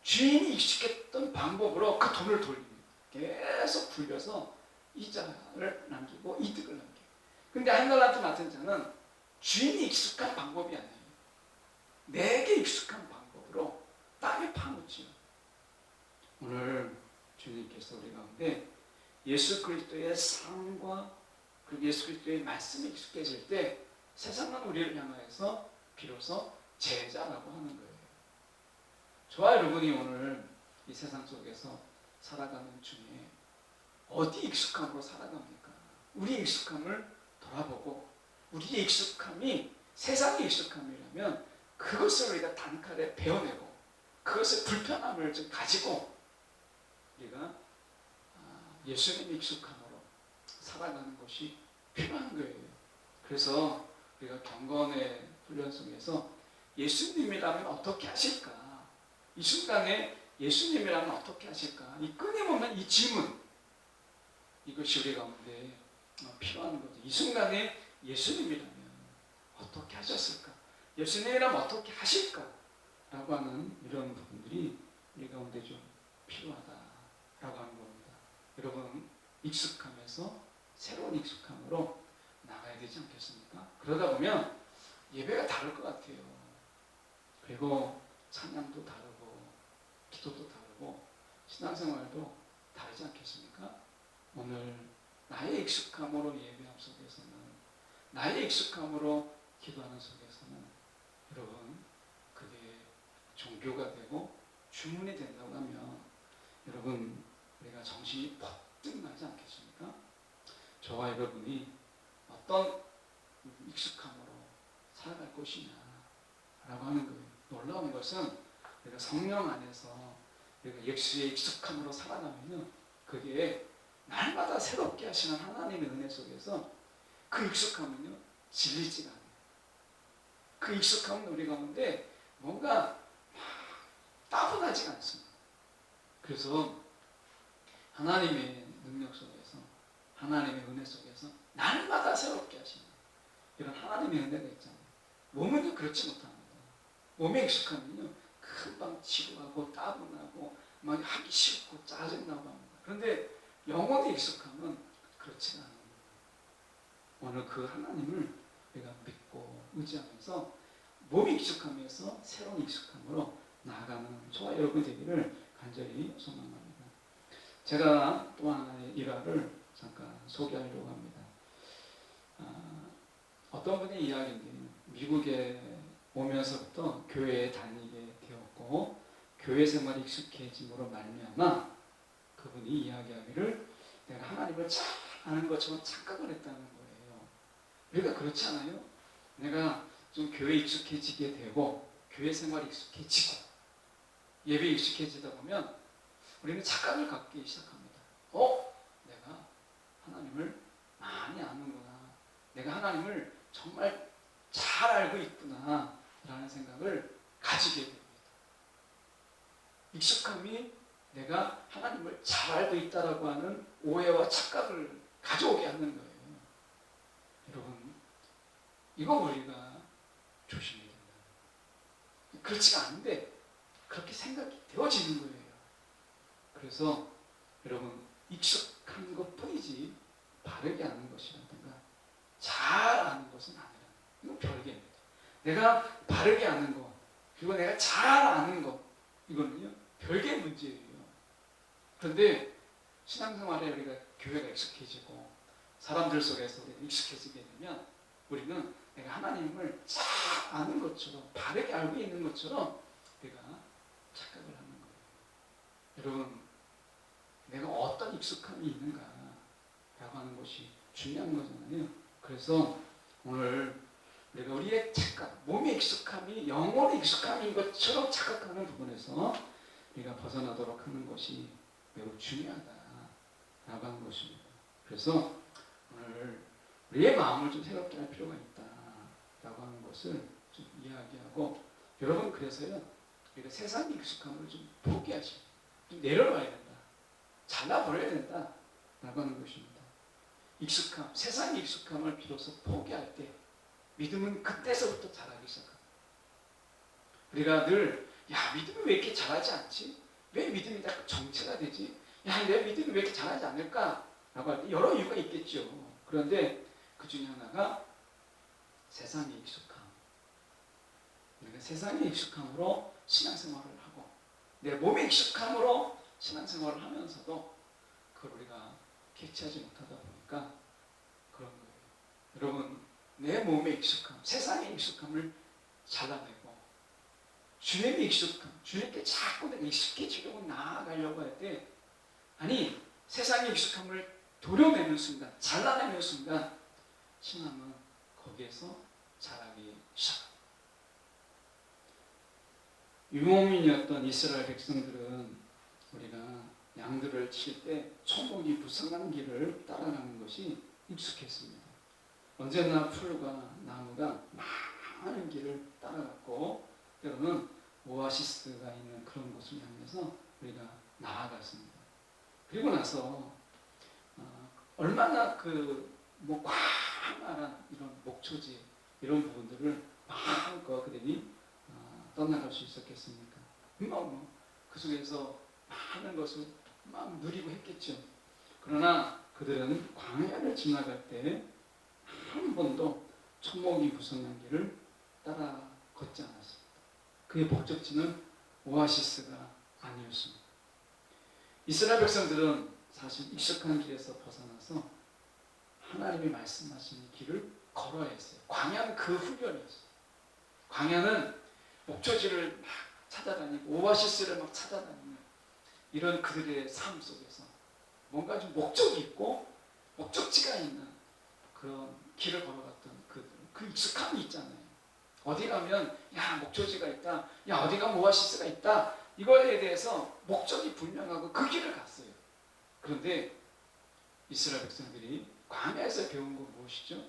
주인이 익숙했던 방법으로 그 돈을 돌립니다. 계속 굴려서 이자를 남기고 이득을 남기고. 근데 한 달란트 맡은 자는 주인이 익숙한 방법이 아니에요. 내게 익숙한 방법으로 땅에 파묻지요. 오늘 주님께서 우리 가운데 예수 그리스도의 삶과 그 예수 그리스도의 말씀에 익숙해질 때 세상은 우리를 향하여서 비로소 제자라고 하는 거예요. 저와 여러분이 오늘 이 세상 속에서 살아가는 중에 어디 익숙함으로 살아갑니까? 우리의 익숙함을 돌아보고 우리의 익숙함이 세상의 익숙함이라면 그것을 우리가 단칼에 배워내고 그것의 불편함을 좀 가지고 우리가 예수님의 익숙함으로 살아가는 것이 필요한 거예요. 그래서 우리가 경건의 훈련 속에서 예수님이라면 어떻게 하실까? 이 순간에 예수님이라면 어떻게 하실까? 이 끊임없는 이 질문, 이것이 우리 가운데 필요한 거죠. 이 순간에 예수님이라면 어떻게 하셨을까? 예수님이라면 어떻게 하실까? 라고 하는 이런 부분들이 우리 가운데 좀 필요하다라고 하는 겁니다. 여러분, 익숙함에서 새로운 익숙함으로 나가야 되지 않겠습니까? 그러다 보면 예배가 다를 것 같아요. 그리고 찬양도 다르고 기도도 다르고 신앙생활도 다르지 않겠습니까? 오늘 나의 익숙함으로 예배함 속에서는, 나의 익숙함으로 기도하는 속에서는 여러분 그게 종교가 되고 주문이 된다고 하면 여러분 우리가 정신이 번뜩 나지 않겠습니까? 저와 여러분이 어떤 익숙함으로 살아갈 것이냐라고 하는 거예요. 놀라운 것은 우리가 성령 안에서 우리가 예수의 익숙함으로 살아가면요, 그게 날마다 새롭게 하시는 하나님의 은혜 속에서 그 익숙함은요 질리지가 않아요. 그 익숙함은 우리 가운데 뭔가 따분하지가 않습니다. 그래서 하나님의 능력 속에서, 하나님의 은혜 속에서 날마다 새롭게 하시는 이런 하나님의 은혜가 있잖아요. 몸은요 그렇지 못합니다. 몸에 익숙하면요 금방 지루하고 따분하고 막 하기 싫고 짜증나고 합니다. 그런데 영혼의 익숙함은 그렇지 않아요. 오늘 그 하나님을 우리가 믿고 의지하면서 몸이 익숙하면서 새로운 익숙함으로 나아가는 저와 여러분 되기를 간절히 소망합니다. 제가 또 하나의 일화를 잠깐 소개하려고 합니다. 어떤 분의 이야기인데 미국에 오면서부터 교회에 다니게 되었고 교회 생활이 익숙해짐으로 말미암아 그분이 이야기하기를 내가 하나님을 잘 아는 것처럼 착각을 했다는 거예요. 우리가 그렇지 않아요? 내가 좀 교회에 익숙해지게 되고 교회 생활이 익숙해지고 예배에 익숙해지다 보면 우리는 착각을 갖기 시작합니다. 내가 하나님을 많이 아는구나. 내가 하나님을 정말 잘 알고 있구나 라는 생각을 가지게 됩니다. 익숙함이 내가 하나님을 잘 알고 있다라고 하는 오해와 착각을 가져오게 하는 거예요. 여러분, 이거 우리가 조심해야 된다. 그렇지가 않은데 그렇게 생각이 되어지는 거예요. 그래서 여러분, 익숙한 것뿐이지 바르게 아는 것이라든가 잘 아는 것은 아니라 이건 별개입니다. 내가 바르게 아는 것 그리고 내가 잘 아는 것 이거는요 별개의 문제예요. 그런데 신앙생활에 우리가 교회가 익숙해지고 사람들 속에서 우리가 익숙해지게 되면 우리는 내가 하나님을 잘 아는 것처럼 바르게 알고 있는 것처럼 우리가 착각을 하는 거예요. 여러분, 내가 어떤 익숙함이 있는가 라고 하는 것이 중요한 거잖아요. 그래서 오늘 우리가 우리의 착각, 몸의 익숙함이 영혼의 익숙함인 것처럼 착각하는 부분에서 우리가 벗어나도록 하는 것이 매우 중요하다라고 하는 것입니다. 그래서 오늘 우리의 마음을 좀 새롭게 할 필요가 있다라고 하는 것을 좀 이야기하고, 여러분 그래서요, 우리가 세상의 익숙함을 좀 포기하시고 좀 내려놔야 된다, 잘라버려야 된다라고 하는 것입니다. 익숙함, 세상의 익숙함을 비로소 포기할 때 믿음은 그때서부터 자라기 시작합니다. 우리가 늘 믿음이 왜 이렇게 자라지 않지? 왜 믿음이 자꾸 정체가 되지? 내 믿음이 왜 이렇게 자라지 않을까? 라고 할 때 여러 이유가 있겠죠. 그런데 그 중에 하나가 세상의 익숙함. 우리가 세상의 익숙함으로 신앙생활을 하고 내 몸의 익숙함으로 신앙생활을 하면서도 그걸 우리가 캐치하지 못하다 보니까 그런 거예요. 여러분, 내 몸의 익숙함, 세상의 익숙함을 잘라내고 주님의 익숙함, 주님께 자꾸 내가 익숙해지려고 나아가려고 할 때, 아니 세상의 익숙함을 도려내는 순간, 잘라내는 순간 신앙은 거기에서 자라기 시작합니다. 유목민이었던 이스라엘 백성들은 우리가 양들을 칠 때 초목이 무성한 길을 따라가는 것이 익숙했습니다. 언제나 풀과 나무가 많은 길을 따라갔고 때로는 오아시스가 있는 그런 곳을 향해서 우리가 나아갔습니다. 그리고 나서 얼마나 광활한 이런 목초지 이런 부분들을 마음껏 그들이 떠나갈 수 있었겠습니까? 그 속에서 많은 것을 막 누리고 했겠죠. 그러나 그들은 광야를 지나갈 때 한 번도 초목이 무성한 길을 따라 걷지 않았습니다. 그의 목적지는 오아시스가 아니었습니다. 이스라엘 백성들은 사실 익숙한 길에서 벗어나서 하나님이 말씀하시는 길을 걸어야 했어요. 광야는 그 훈련이었어요. 광야는 목초지를 막 찾아다니고 오아시스를 막 찾아다니는 이런 그들의 삶 속에서 뭔가 좀 목적이 있고 목적지가 있는 그런 길을 걸어갔던 그 익숙함이 있잖아요. 어디 가면 목초지가 있다, 어디 가면 오아시스가 있다, 이거에 대해서 목적이 분명하고 그 길을 갔어요. 그런데 이스라엘 백성들이 광야에서 배운 건 무엇이죠?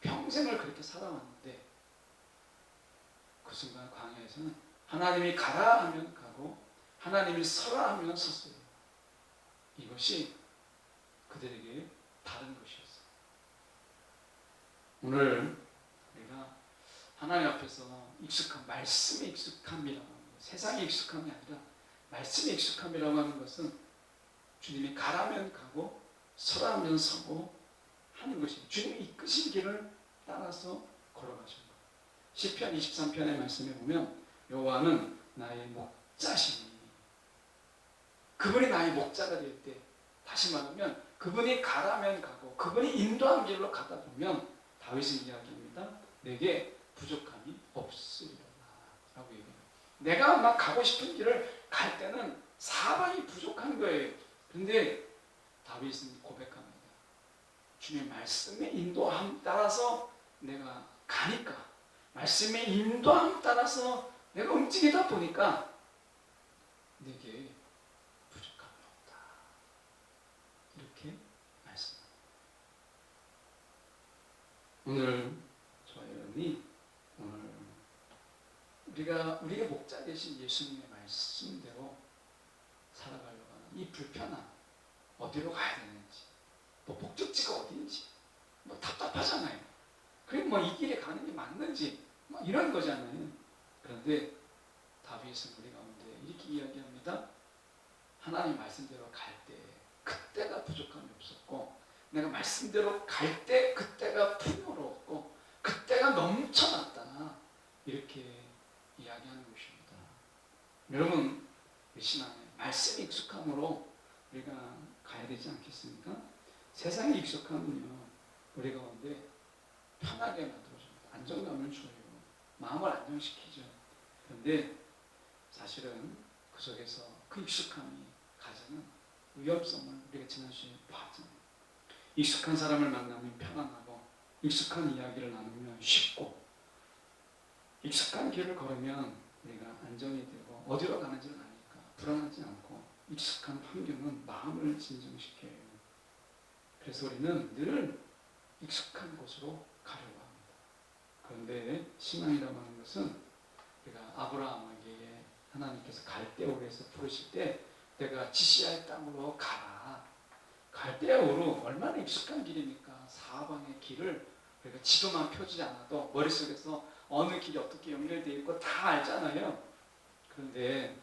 평생을 그렇게 살아왔는데 그 순간 광야에서는 하나님이 가라 하면 가고 하나님이 서라 하면 섰어요. 이것이 그들에게 다른 것이었어요. 오늘 우리가 하나님 앞에서 익숙한 말씀의 익숙함이라고 하는 것, 세상의 익숙함이 아니라 말씀의 익숙함이라고 하는 것은 주님이 가라면 가고 서라면 서고 하는 것이 주님이 이끄신 길을 따라서 걸어가신 것. 시편 23편의 말씀에 보면 여호와는 나의 목자시니, 그분이 나의 목자가 될 때, 다시 말하면 그분이 가라면 가고 그분이 인도한 길로 가다 보면 다윗은 이야기합니다. 내게 부족함이 없으리라 라고 얘기해요. 내가 막 가고 싶은 길을 갈 때는 사방이 부족한 거예요. 그런데 다윗은 고백합니다. 주님의 말씀의 인도함 따라서 내가 가니까, 말씀의 인도함 따라서 내가 움직이다 보니까 내게 부족함이 없다, 이렇게 말씀합니다. 오늘 저와 여러분이 오늘 우리의 목자 되신 예수님의 말씀대로 살아가려고 하는 이 불편함, 어디로 가야 되는지, 목적지가 어딘지 답답하잖아요. 그리고 이 길에 가는 게 맞는지 이런 거잖아요. 그런데 다윗은 우리 가운데 이렇게 이야기합니다. 하나님 말씀대로 갈 때 그때가 부족함이 없었고, 내가 말씀대로 갈 때 그때가 풍요로웠고 그때가 넘쳐났다, 이렇게 이야기하는 것입니다. 여러분, 이 신앙에 말씀에 익숙함으로 우리가 가야 되지 않겠습니까? 세상에 익숙함은요, 우리 가운데 편하게 만들어줍니다. 안정감을 줘요. 마음을 안정시키죠. 그런데 사실은 그 속에서 그 익숙함이 가지는 위험성을 우리가 지난 시간에 봤잖아요. 익숙한 사람을 만나면 편안하고, 익숙한 이야기를 나누면 쉽고, 익숙한 길을 걸으면 우리가 안정이 되고 어디로 가는지를 아니까 불안하지 않고, 익숙한 환경은 마음을 진정시켜요. 그래서 우리는 늘 익숙한 곳으로 가려고 합니다. 그런데 신앙이라고 하는 것은 우리가 아브라함에게 하나님께서 갈대우르에서 부르실 때 내가 지시할 땅으로 가라. 갈대우르 얼마나 익숙한 길입니까? 사방의 길을 우리가 지도만 펴주지 않아도 머릿속에서 어느 길이 어떻게 연결되어 있고 다 알잖아요. 그런데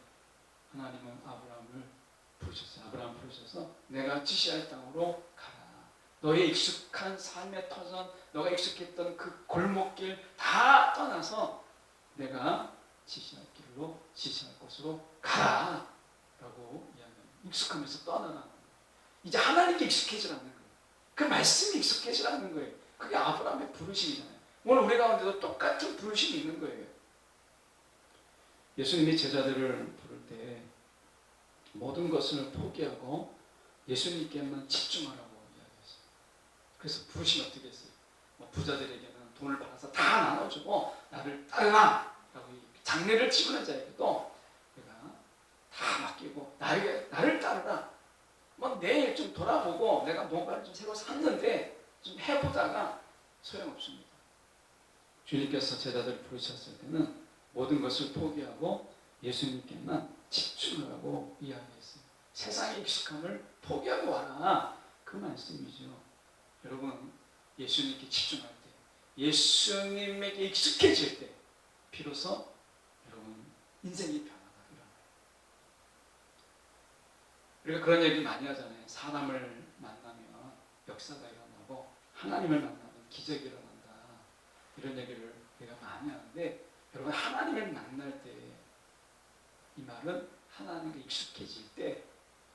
하나님은 아브라함을 부르셨어요. 아브라함 부르셔서 내가 지시할 땅으로 가라. 너의 익숙한 삶의 터전, 너가 익숙했던 그 골목길 다 떠나서 내가 지시할 길로, 지시할 곳으로 가라 라고 이야기합니다. 익숙하면서 떠나라는 거예요. 이제 하나님께 익숙해지라는 거예요. 그 말씀이 익숙해지라는 거예요. 그게 아브라함의 부르심이잖아요. 오늘 우리 가운데도 똑같은 부르심이 있는 거예요. 예수님이 제자들을 부를 때 모든 것을 포기하고 예수님께만 집중하라고 이야기했어요. 그래서 부르심이 어떻게 했어요? 부자들에게는 돈을 받아서 다 나눠주고 나를 따르라 라고 장례를 치르는 자에게도 내가 다 맡기고 나를 따르라. 내일 좀 돌아보고 내가 뭔가를 좀 새로 샀는데 좀 해보다가 소용없습니다. 주님께서 제자들을 부르셨을 때는 모든 것을 포기하고 예수님께만 집중하라고 이야기했어요. 세상의 익숙함을 포기하고 와라. 그 말씀이죠. 여러분, 예수님께 집중할 때, 예수님에게 익숙해질 때 비로소 여러분 인생의 변화가 일어나요. 우리가 그런 얘기 많이 하잖아요. 사람을 만나면 역사가 일어나고 하나님을 만나면 기적이 일어난다. 이런 얘기를 우리가 많이 하는데, 여러분 하나님을 만날 때 이 말은 하나님께 익숙해질 때,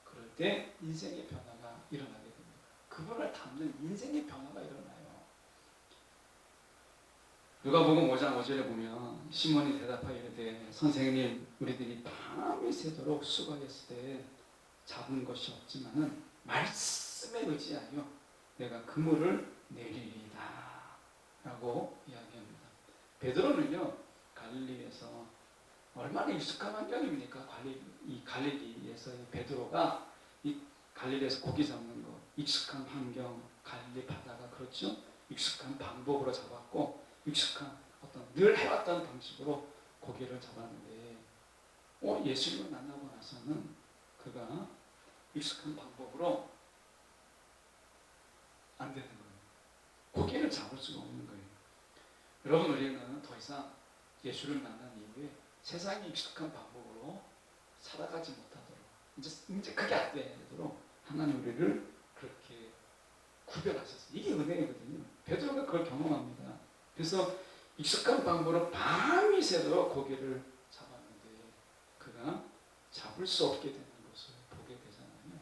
그럴 때 인생의 변화가 일어나게 됩니다. 그분을 닮는 인생의 변화가 일어나요. 누가복음 5장 5절에 보면 시몬이 대답하여 이르되 선생님, 우리들이 밤이 새도록 수고하였을 때 잡은 것이 없지만은 말씀에 의지하여 내가 그물을 내리리이다 라고 이야기합니다. 베드로는요, 갈릴리에서 얼마나 익숙한 환경입니까? 이 갈릴리에서 베드로가 이 갈릴리에서 고기 잡는 거, 익숙한 환경, 갈릴리 바다가 그렇죠? 익숙한 방법으로 잡았고, 익숙한 어떤 늘 해왔던 방식으로 고기를 잡았는데, 예수님을 만나고 나서는 그가 익숙한 방법으로 안 되는 거예요. 고기를 잡을 수가 없는 거예요. 여러분, 우리는 더 이상 예수를 만난 이후에 세상에 익숙한 방법으로 살아가지 못하도록, 이제 그게 안 되도록 하나님 우리를 그렇게 구별하셨어요. 이게 은혜거든요. 베드로가 그걸 경험합니다. 그래서 익숙한 방법으로 밤이 새도록 고기를 잡았는데 그가 잡을 수 없게 되는 것을 보게 되잖아요.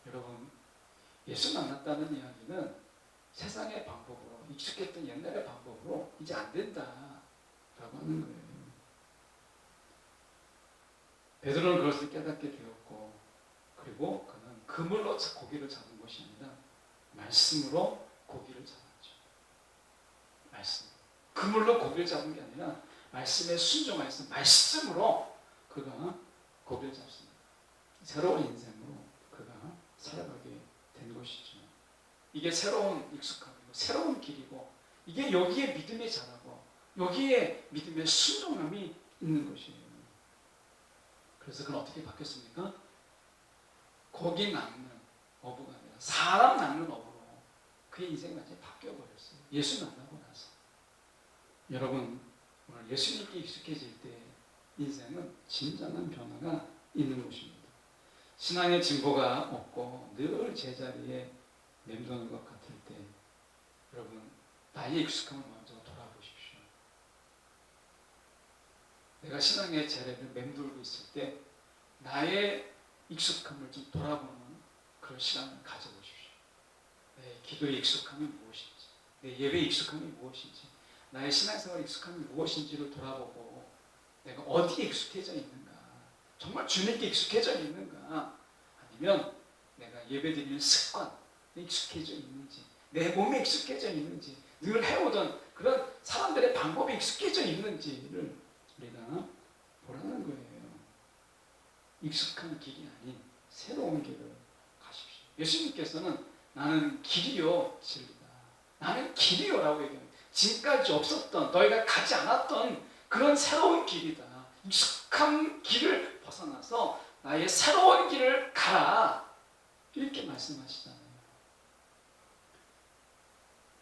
여러분, 예수 만났다는 이야기는 세상의 방법으로, 익숙했던 옛날의 방법으로 이제 안 된다라고 하는 거예요. 베드로는 그것을 깨닫게 되었고, 그리고 그는 그물로 고기를 잡은 것이 아니라 말씀으로 고기를 잡았죠. 말씀. 그물로 고기를 잡은 게 아니라 말씀에 순종하여서 말씀으로 그가 고기를 잡습니다. 새로운 인생으로 그가 살아가게 된 것이죠. 이게 새로운 익숙함이고 새로운 길이고, 이게 여기에 믿음이 자라고 여기에 믿음의 순종함이 있는 것이에요. 그래서 그건 어떻게 바뀌었습니까? 고기 낚는 어부가 아니라 사람 낚는 어부로 그의 인생이 완전히 바뀌어버렸어요. 예수 만나고 나서. 여러분, 오늘 예수님께 익숙해질 때 인생은 진정한 변화가 있는 것입니다. 신앙의 진보가 없고 늘 제자리에 맴도는 것 같을 때, 여러분 나의 익숙함을 먼저 돌아보십시오. 내가 신앙의 재래를 맴돌고 있을 때 나의 익숙함을 좀 돌아보는 그런 시간을 가져보십시오. 내 기도의 익숙함이 무엇인지, 내 예배의 익숙함이 무엇인지, 나의 신앙생활의 익숙함이 무엇인지를 돌아보고 내가 어디에 익숙해져 있는가, 정말 주님께 익숙해져 있는가, 아니면 내가 예배드리는 습관에 익숙해져 있는지, 내 몸에 익숙해져 있는지, 늘 해오던 그런 사람들의 방법에 익숙해져 있는지를 우리가 보라는 거예요. 익숙한 길이 아닌 새로운 길을 가십시오. 예수님께서는 나는 길이요 진리다, 나는 길이요라고 얘기합니다. 지금까지 없었던, 너희가 가지 않았던 그런 새로운 길이다. 익숙한 길을 벗어나서 나의 새로운 길을 가라, 이렇게 말씀하시잖아요.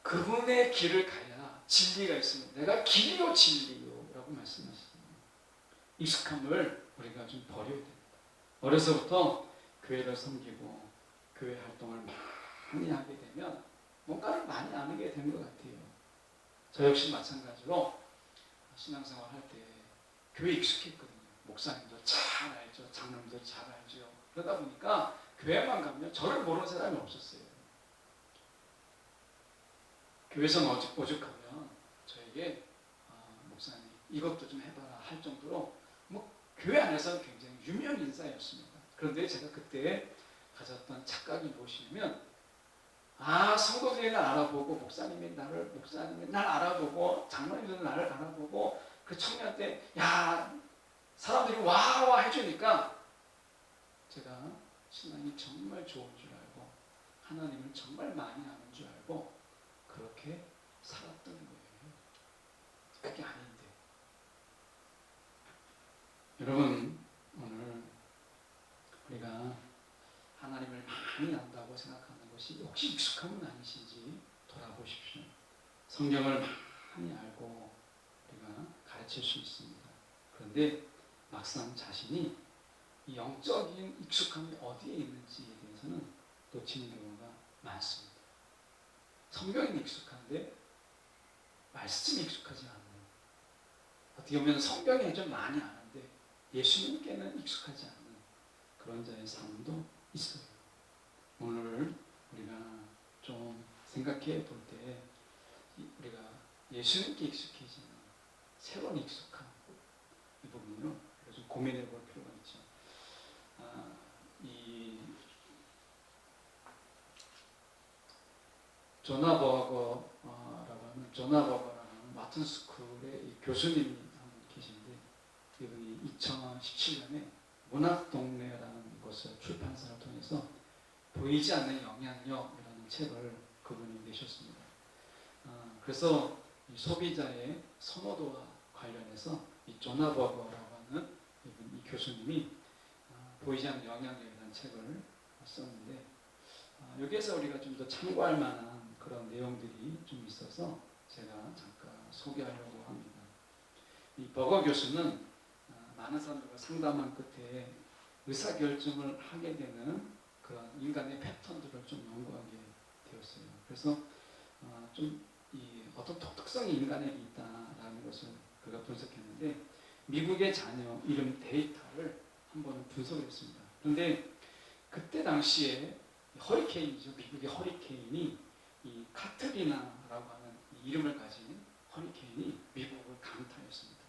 그분의 길을 가야 진리가 있습니다. 내가 길이요 진리요 라고 말씀하시잖아요. 익숙함을 우리가 좀 버려야 됩니다. 어려서부터 교회를 섬기고 교회 활동을 많이 하게 되면 뭔가를 많이 아는 게 된 것 같아요. 저 역시 마찬가지로 신앙생활 할 때 교회 익숙했거든요. 목사님도 잘 알죠. 장로님도 잘 알죠. 그러다 보니까 교회만 가면 저를 모르는 사람이 없었어요. 교회에서 오죽하면 저에게 목사님 이것도 좀 해봐라 할 정도로 교회 안에서는 굉장히 유명 인사였습니다. 그런데 제가 그때 가졌던 착각이 무엇이냐면, 성도들이 날 알아보고 목사님이 날 알아보고 장로님들은 나를 알아보고 그 청년 때 사람들이 와와 해주니까 제가 신앙이 정말 좋은 줄 알고 하나님을 정말 많이 아는 줄 알고 그렇게 살았던 거예요. 그게 아닌데. 여러분, 오늘 우리가 하나님을 많이 안다고 생각하는 것이 혹시 익숙함은 아니신지 돌아보십시오. 성경을 많이 알고 우리가 가르칠 수 있습니다. 그런데 막상 자신이 이 영적인 익숙함이 어디에 있는지에 대해서는 놓치는 경우가 많습니다. 성경에는 익숙한데 말씀이 익숙하지 않는, 어떻게 보면 성경에 좀 많이 아는데 예수님께는 익숙하지 않는 그런 자의 삶도 있어요. 오늘 우리가 좀 생각해 볼 때 우리가 예수님께 익숙해지는 새로운 익숙함, 이 부분을 우리가 좀 고민해 볼 필요가 있죠. 이 조나 버거라는 마튼 스쿨의 교수님이 한 분 계신데, 이분이 2017년에 문학동네라는 것을 출판사를 통해서 보이지 않는 영향력이라는 책을 그분이 내셨습니다. 그래서 이 소비자의 선호도와 관련해서 이 조나 버거라고 하는 이 교수님이 보이지 않는 영향력이라는 책을 썼는데, 여기에서 우리가 좀 더 참고할 만한 그런 내용들이 좀 있어서 제가 잠깐 소개하려고 합니다. 이 버거 교수는 많은 사람들과 상담한 끝에 의사결정을 하게 되는 그런 인간의 패턴들을 좀 연구하게 되었어요. 그래서 좀 어떤 독특성이 인간에게 있다라는 것을 그가 분석했는데, 미국의 자녀 이름 데이터를 한번 분석했습니다. 그런데 그때 당시에 허리케인이죠. 미국의 허리케인이 이 카트리나라고 하는 이름을 가진 허리케인이 미국을 강타했습니다.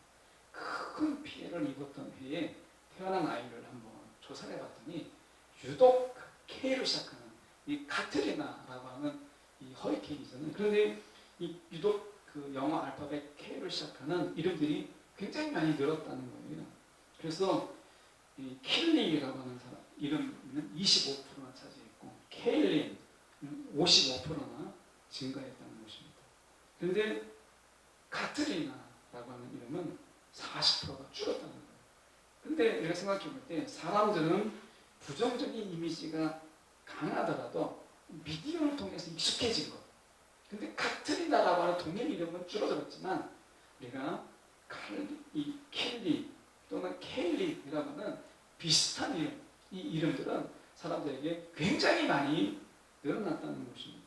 큰 피해를 입었던 해에 태어난 아이를 한번 조사를 해봤더니 유독 K로 시작하는 이 카트리나라고 하는 이 허리케인이잖아요. 그런데 이 유독 그 영어 알파벳 K로 시작하는 이름들이 굉장히 많이 늘었다는 거예요. 그래서 이 킬리라고 하는 사람 이름은 25%나 차지했고 케일린 55%나 증가했다는 것입니다. 그런데 카트리나라고 하는 이름은 40%가 줄었다는 거예요. 그런데 우리가 생각해 볼 때 사람들은 부정적인 이미지가 강하더라도 미디어를 통해서 익숙해진 것. 근데 카트리나라고 하는 동일 이름은 줄어들었지만 우리가 켈리 또는 케일리라고 하는 비슷한 이름, 이 이름들은 사람들에게 굉장히 많이 늘어났다는 것입니다.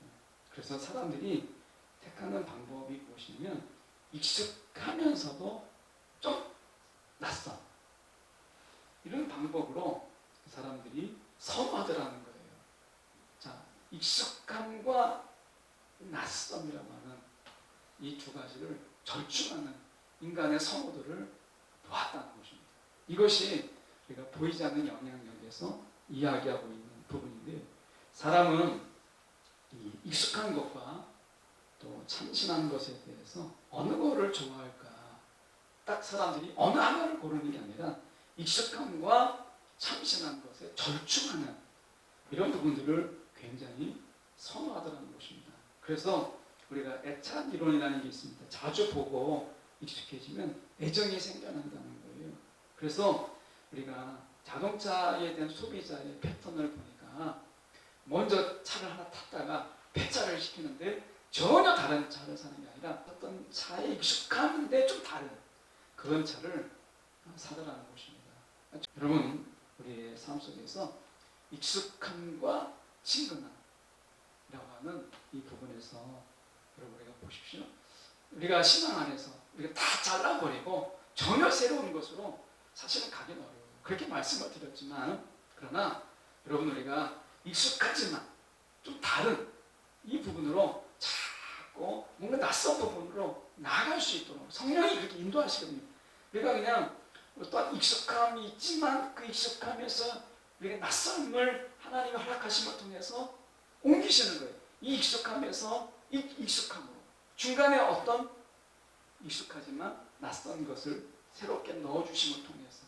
그래서 사람들이 택하는 방법이 무엇이냐면 익숙하면서도 좀 낯선 이런 방법으로 사람들이 선호하더라는 거예요. 자, 익숙함과 낯섦이라고 하는 이 두 가지를 절충하는 인간의 선호도를 보았다는 것입니다. 이것이 우리가 보이지 않는 영향력에서 이야기하고 있는 부분인데, 사람은 이 익숙한 것과 또 참신한 것에 대해서 어느 거를 좋아할까? 딱 사람들이 어느 하나를 고르는 게 아니라 익숙함과 참신한 것에 절충하는 이런 부분들을 굉장히 선호하더라는 것입니다. 그래서 우리가 애착 이론이라는 게 있습니다. 자주 보고 익숙해지면 애정이 생겨난다는 거예요. 그래서 우리가 자동차에 대한 소비자의 패턴을 보니까 먼저 차를 하나 탔다가 폐차를 시키는데 전혀 다른 차를 사는 게 아니라 어떤 차에 익숙한데 좀 다른 그런 차를 사더라는 것입니다. 여러분, 우리의 삶 속에서 익숙함과 친근함이라고 하는 이 부분에서 여러분, 우리가 보십시오. 우리가 신앙 안에서 우리가 다 잘라버리고 전혀 새로운 것으로 사실은 가긴 어려워요. 그렇게 말씀을 드렸지만, 그러나 여러분, 우리가 익숙하지만 좀 다른 이 부분으로 자꾸 뭔가 낯선 부분으로 나아갈 수 있도록 성령이 그렇게 인도하시거든요. 우리가 그냥 어떤 익숙함이 있지만 그 익숙함에서 우리가 낯선을 하나님이 허락하심을 통해서 옮기시는 거예요. 이 익숙함에서 익숙함으로 중간에 어떤 익숙하지만 낯선 것을 새롭게 넣어주심을 통해서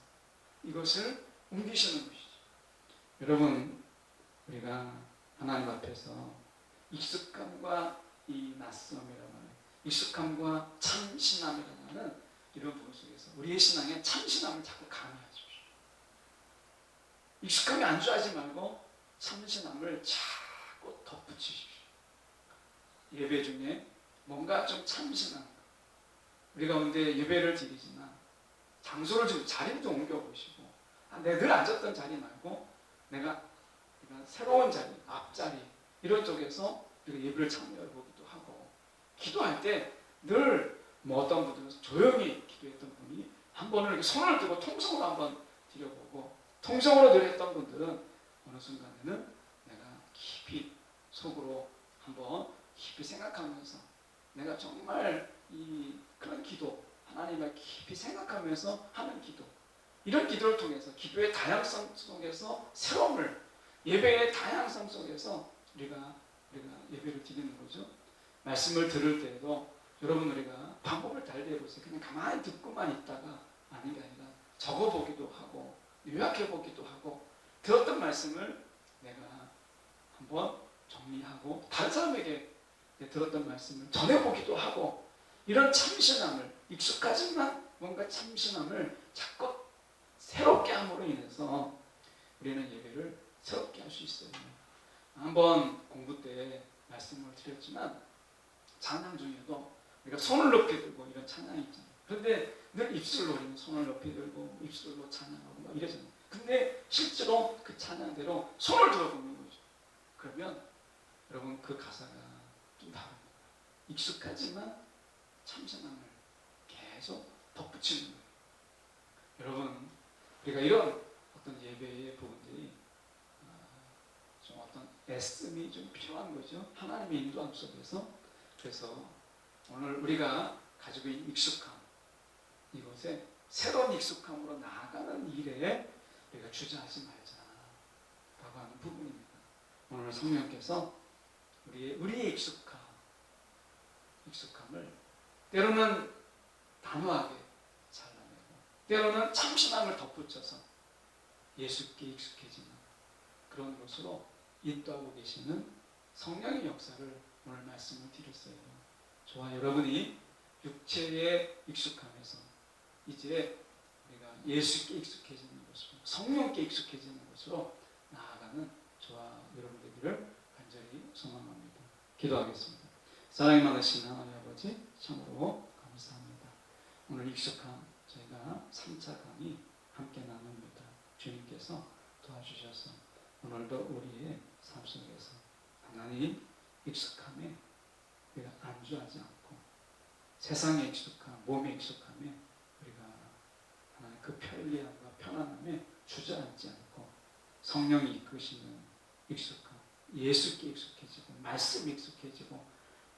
이것을 옮기시는 것이죠. 여러분, 우리가 하나님 앞에서 익숙함과 이 낯섦이라고 하는, 익숙함과 참신함이라고 하는 이런 부분 속에서 우리의 신앙에 참신함을 자꾸 강요하십시오. 익숙함이 안주하지 말고 참신함을 자꾸 덧붙이십시오. 예배 중에 뭔가 좀 참신한 것, 우리 가운데 예배를 드리지만 장소를 좀, 자리를 좀 옮겨보시고, 내가 늘 앉았던 자리 말고 내가 새로운 자리, 앞자리 이런 쪽에서 우리가 예배를 참여해보기도 하고, 기도할 때 늘 어떤 분들은 조용히 기도했던 분이 한 번은 이렇게 손을 들고 통성으로 한번 드려보고, 통성으로 드렸던 분들은 어느 순간에는 내가 깊이 속으로 한번 깊이 생각하면서 내가 정말 그런 기도, 하나님을 깊이 생각하면서 하는 기도, 이런 기도를 통해서 기도의 다양성 속에서 새로움을, 예배의 다양성 속에서 우리가 예배를 드리는 거죠. 말씀을 들을 때에도 여러분, 우리가 방법을 달리해보세요. 그냥 가만히 듣고만 있다가 아닌 게 아니라 적어보기도 하고 요약해보기도 하고, 들었던 말씀을 내가 한번 정리하고 다른 사람에게 들었던 말씀을 전해보기도 하고, 이런 참신함을, 익숙하지만 뭔가 참신함을 자꾸 새롭게 함으로 인해서 우리는 예배를 새롭게 할 수 있어요. 한번 공부 때 말씀을 드렸지만, 찬양 중에도 우리가 손을 높이 들고 이런 찬양이 있잖아요. 그런데 늘 입술로 우리는 손을 높이 들고 입술로 찬양하고 막 이러잖아요. 근데 실제로 그 찬양대로 손을 들어보는 거죠. 그러면 여러분, 그 가사가 좀 다릅니다. 익숙하지만 참신함을 계속 덧붙이는 거예요. 여러분, 우리가 이런 어떤 예배의 부분들이 좀 어떤 애씀이 좀 필요한 거죠. 하나님의 인도함 속에서. 그래서 오늘 우리가 가지고 있는 익숙함, 이것에 새로운 익숙함으로 나아가는 일에 우리가 주저하지 말자라고 하는 부분입니다. 오늘 성령께서 우리의 익숙함을 때로는 단호하게 잘라내고, 때로는 참신함을 덧붙여서 예수께 익숙해지는 그런 것으로 인도하고 계시는 성령의 역사를 오늘 말씀을 드렸어요. 저와 여러분이 육체의 익숙함에서 이제 우리가 예수께 익숙해지는 것으로, 성령께 익숙해지는 것으로 나아가는 저와 여러분 되기를 간절히 소망합니다. 기도하겠습니다. 사랑이 많으신 하나님 아버지, 참으로 감사합니다. 오늘 익숙함 저희가 3차 강의 함께 나눕니다. 주님께서 도와주셔서 오늘도 우리의 삶 속에서 하나님 익숙함에 우리가 안주하지 않고, 세상의 익숙함, 몸의 익숙함에 우리가 하나님 그 편리함과 편안함에 주저앉지 않고, 성령이 이끄시는 익숙함, 예수께 익숙해지고 말씀에 익숙해지고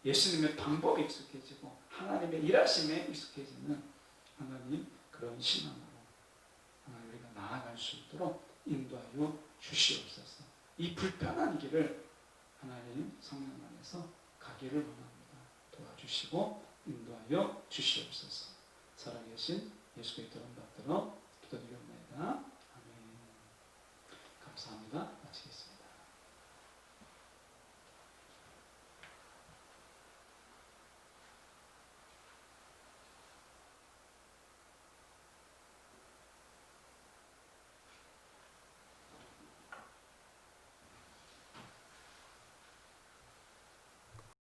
예수님의 방법에 익숙해지고 하나님의 일하심에 익숙해지는 하나님 그런 신앙으로 하나님 우리가 나아갈 수 있도록 인도하여 주시옵소서. 이 불편한 길을 하나님 성령 안에서 가기를 원합니다. 도와주시고 인도하여 주시옵소서. 살아계신 예수 그리스도를 받들어 기도드리옵나이다. 아멘. 감사합니다. 마치겠습니다.